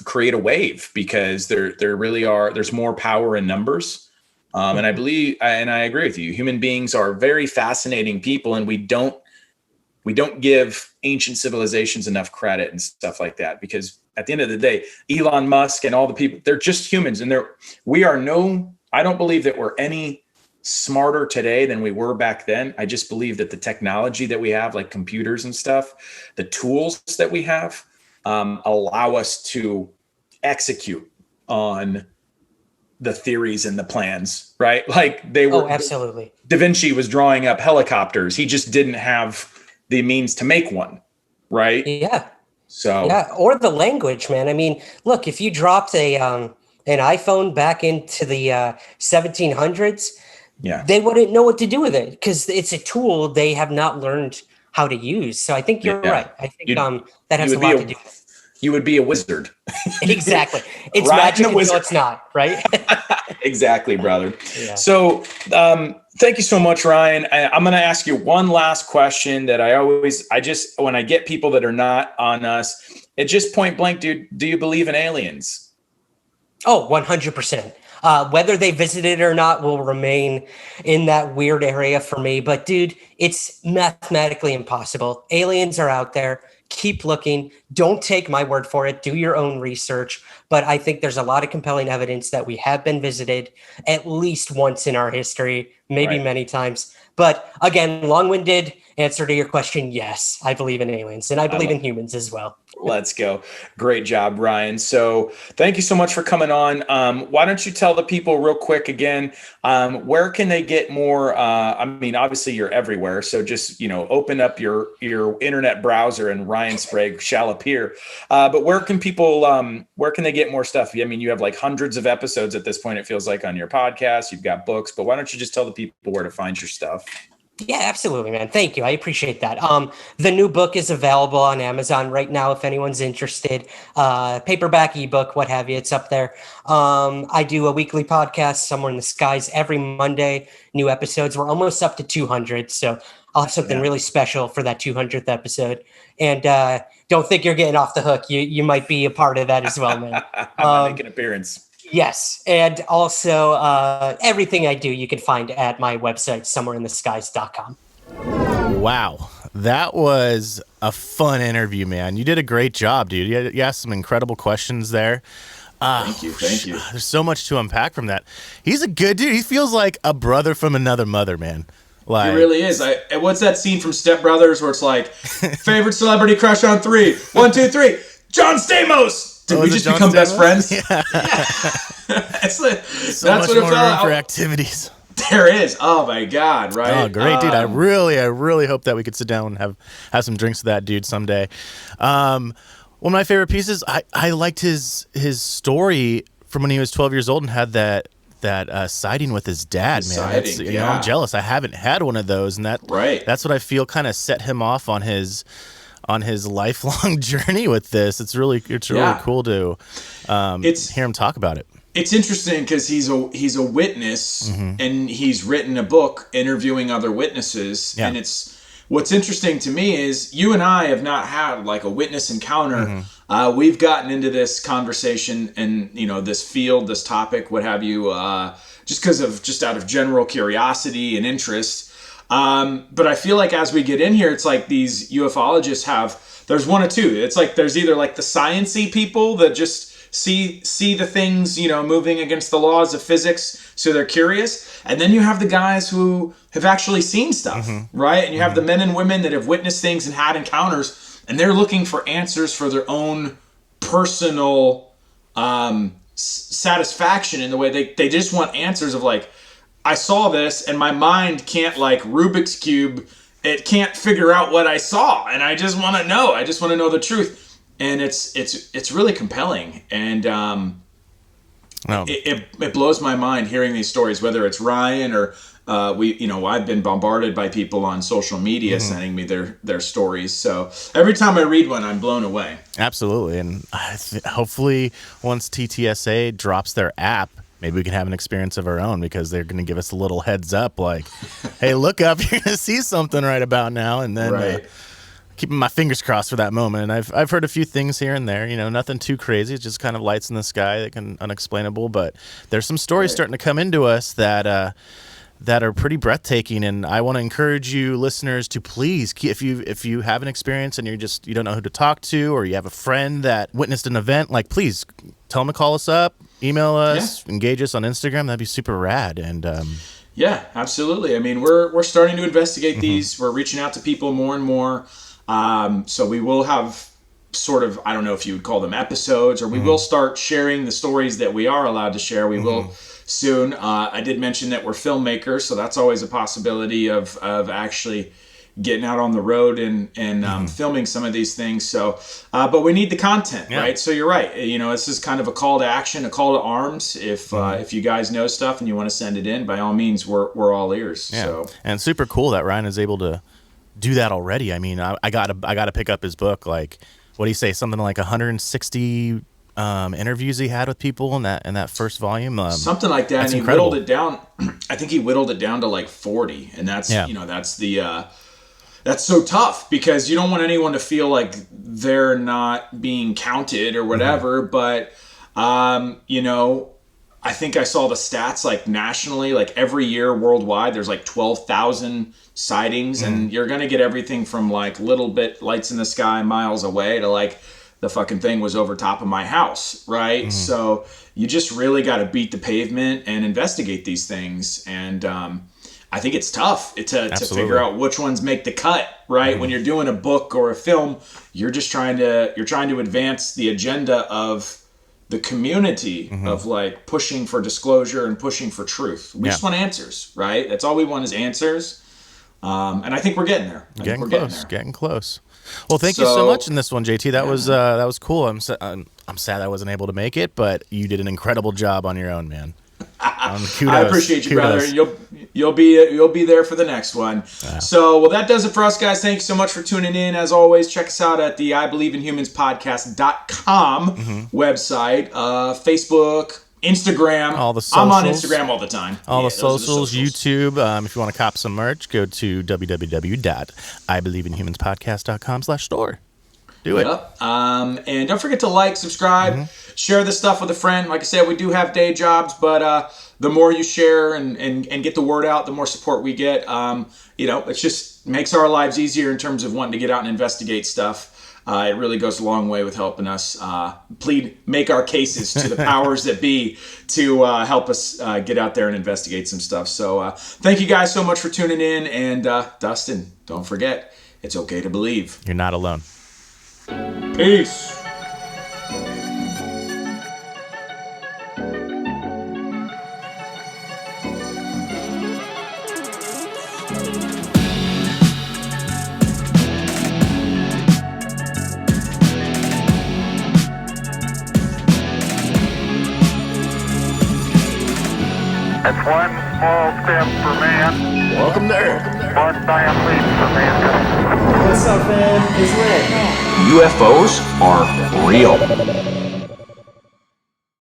create a wave, because there really there's more power in numbers. And I believe, and I agree with you, human beings are very fascinating people, and we don't give ancient civilizations enough credit and stuff like that, because at the end of the day, Elon Musk and all the people, they're just humans, and I don't believe that we're any smarter today than we were back then. I just believe that the technology that we have, like computers and stuff, the tools that we have, allow us to execute on the theories and the plans, right? Like they were. Oh, absolutely. Da Vinci was drawing up helicopters. He just didn't have the means to make one, right? Yeah. So or the language, man. I mean, look, if you dropped an iPhone back into the 1700s, they wouldn't know what to do with it, because it's a tool they have not learned how to use. So I think you're right. I think that has a lot to do with it. You would be a wizard. Exactly. It's magic until it's not, right? Exactly, brother. Yeah. So thank you so much, Ryan. I'm going to ask you one last question that when I get people that are not on us, it just point blank, dude, do you believe in aliens? Oh, 100%. Whether they visited or not will remain in that weird area for me. But dude, it's mathematically impossible. Aliens are out there. Keep looking. Don't take my word for it. Do your own research. But I think there's a lot of compelling evidence that we have been visited at least once in our history, maybe many times. But again, long-winded answer to your question, yes, I believe in aliens, and I believe in humans as well. Let's go. Great job, Ryan. So thank you so much for coming on. Why don't you tell the people real quick again, where can they get more? I mean, obviously you're everywhere. So just, open up your internet browser and Ryan Sprague shall appear. But where can they get more stuff? I mean, you have like hundreds of episodes at this point, it feels like, on your podcast. You've got books, but why don't you just tell the people where to find your stuff? Yeah, absolutely, man. Thank you. I appreciate that. The new book is available on Amazon right now if anyone's interested. Paperback, ebook, what have you, it's up there. I do a weekly podcast, Somewhere in the Skies, every Monday, new episodes. We're almost up to 200, so I'll have something really special for that 200th episode. And don't think you're getting off the hook. You might be a part of that as well, man. Make an appearance. Yes. And also everything I do, you can find at my website, somewhereintheskies.com. Wow. That was a fun interview, man. You did a great job, dude. You asked some incredible questions there. Thank you. There's so much to unpack from that. He's a good dude. He feels like a brother from another mother, man. Like, he really is. What's that scene from Step Brothers where it's like, favorite celebrity crush on 3? 1, 2, 3. John Stamos! Did we just become best friends? Yeah. That's what it felt like. For activities. There is. Oh my God! Right. Oh, great, dude! I really hope that we could sit down and have some drinks with that dude someday. One of my favorite pieces. I liked his story from when he was 12 years old and had that sighting with his dad. I'm jealous. I haven't had one of those, and that's what I feel kind of set him off on his lifelong journey with this. It's really cool to hear him talk about it. It's interesting because he's a witness, and he's written a book interviewing other witnesses. Yeah. And what's interesting to me is you and I have not had like a witness encounter. We've gotten into this conversation and this field, this topic, what have you, just out of general curiosity and interest. But I feel like as we get in here, it's like these ufologists there's one or two. It's like there's either like the science-y people that just see the things, moving against the laws of physics, so they're curious. And then you have the guys who have actually seen stuff, right? And you have the men and women that have witnessed things and had encounters, and they're looking for answers for their own personal satisfaction in the way they just want answers of like, I saw this and my mind can't like Rubik's Cube. It can't figure out what I saw. And I just want to know. I just want to know the truth. And it's really compelling. And it blows my mind hearing these stories, whether it's Ryan or I've been bombarded by people on social media sending me their stories. So every time I read one, I'm blown away. Absolutely. And hopefully once TTSA drops their app, maybe we can have an experience of our own, because they're going to give us a little heads up like, hey, look up, you're going to see something right about now. And then keeping my fingers crossed for that moment. And I've heard a few things here and there, nothing too crazy. It's just kind of lights in the sky that can unexplainable. But there's some stories starting to come into us that are pretty breathtaking. And I want to encourage you listeners to please, if you have an experience and you don't know who to talk to, or you have a friend that witnessed an event, like, please tell them to call us up, email us, engage us on Instagram. That'd be super rad. And yeah, absolutely. I mean, we're starting to investigate these. We're reaching out to people more and more. So we will have sort of, I don't know if you would call them episodes, or we will start sharing the stories that we are allowed to share. We will soon. I did mention that we're filmmakers, so that's always a possibility of actually getting out on the road and filming some of these things. So, but we need the content, right? So you're right. This is kind of a call to action, a call to arms. If you guys know stuff and you want to send it in, by all means, we're all ears. Yeah. So. And super cool that Ryan is able to do that already. I mean, I gotta pick up his book. Like, what do you say? Something like 160 interviews he had with people in that first volume. Something like that. That's and he incredible. whittled it down. I think he whittled it down to like 40, and that's that's so tough, because you don't want anyone to feel like they're not being counted or whatever. But I I think I saw the stats like nationally, like every year worldwide, there's like 12,000 sightings, and you're going to get everything from like little bit lights in the sky miles away to like the fucking thing was over top of my house, right? So you just really got to beat the pavement and investigate these things. And I think it's tough to figure out which ones make the cut, right? When you're doing a book or a film, you're trying to advance the agenda of the community of like pushing for disclosure and pushing for truth. We just want answers, right? That's all we want is answers. And I think we're getting there. Getting close. Well, thank you so much in this one, JT. That was cool. I'm sad I wasn't able to make it, but you did an incredible job on your own, man. Kudos. I appreciate you, brother. You'll be there for the next one. Yeah. So, well, that does it for us, guys. Thank you so much for tuning in. As always, check us out at the IBelieveInHumansPodcast.com website, Facebook, Instagram. All the socials. I'm on Instagram all the time. All the socials, YouTube. If you want to cop some merch, go to www.IBelieveInHumansPodcast.com/store. Do it. Yep. And don't forget to like, subscribe, share this stuff with a friend. Like I said, we do have day jobs, but the more you share and get the word out, the more support we get. It just makes our lives easier in terms of wanting to get out and investigate stuff. It really goes a long way with helping us make our cases to the powers that be to help us get out there and investigate some stuff. So thank you guys so much for tuning in. And Dustin, don't forget, it's okay to believe. You're not alone. Peace. That's one small step for man, Welcome to Earth. one giant leap for mankind. What's up, man? It's Rick. UFOs are real.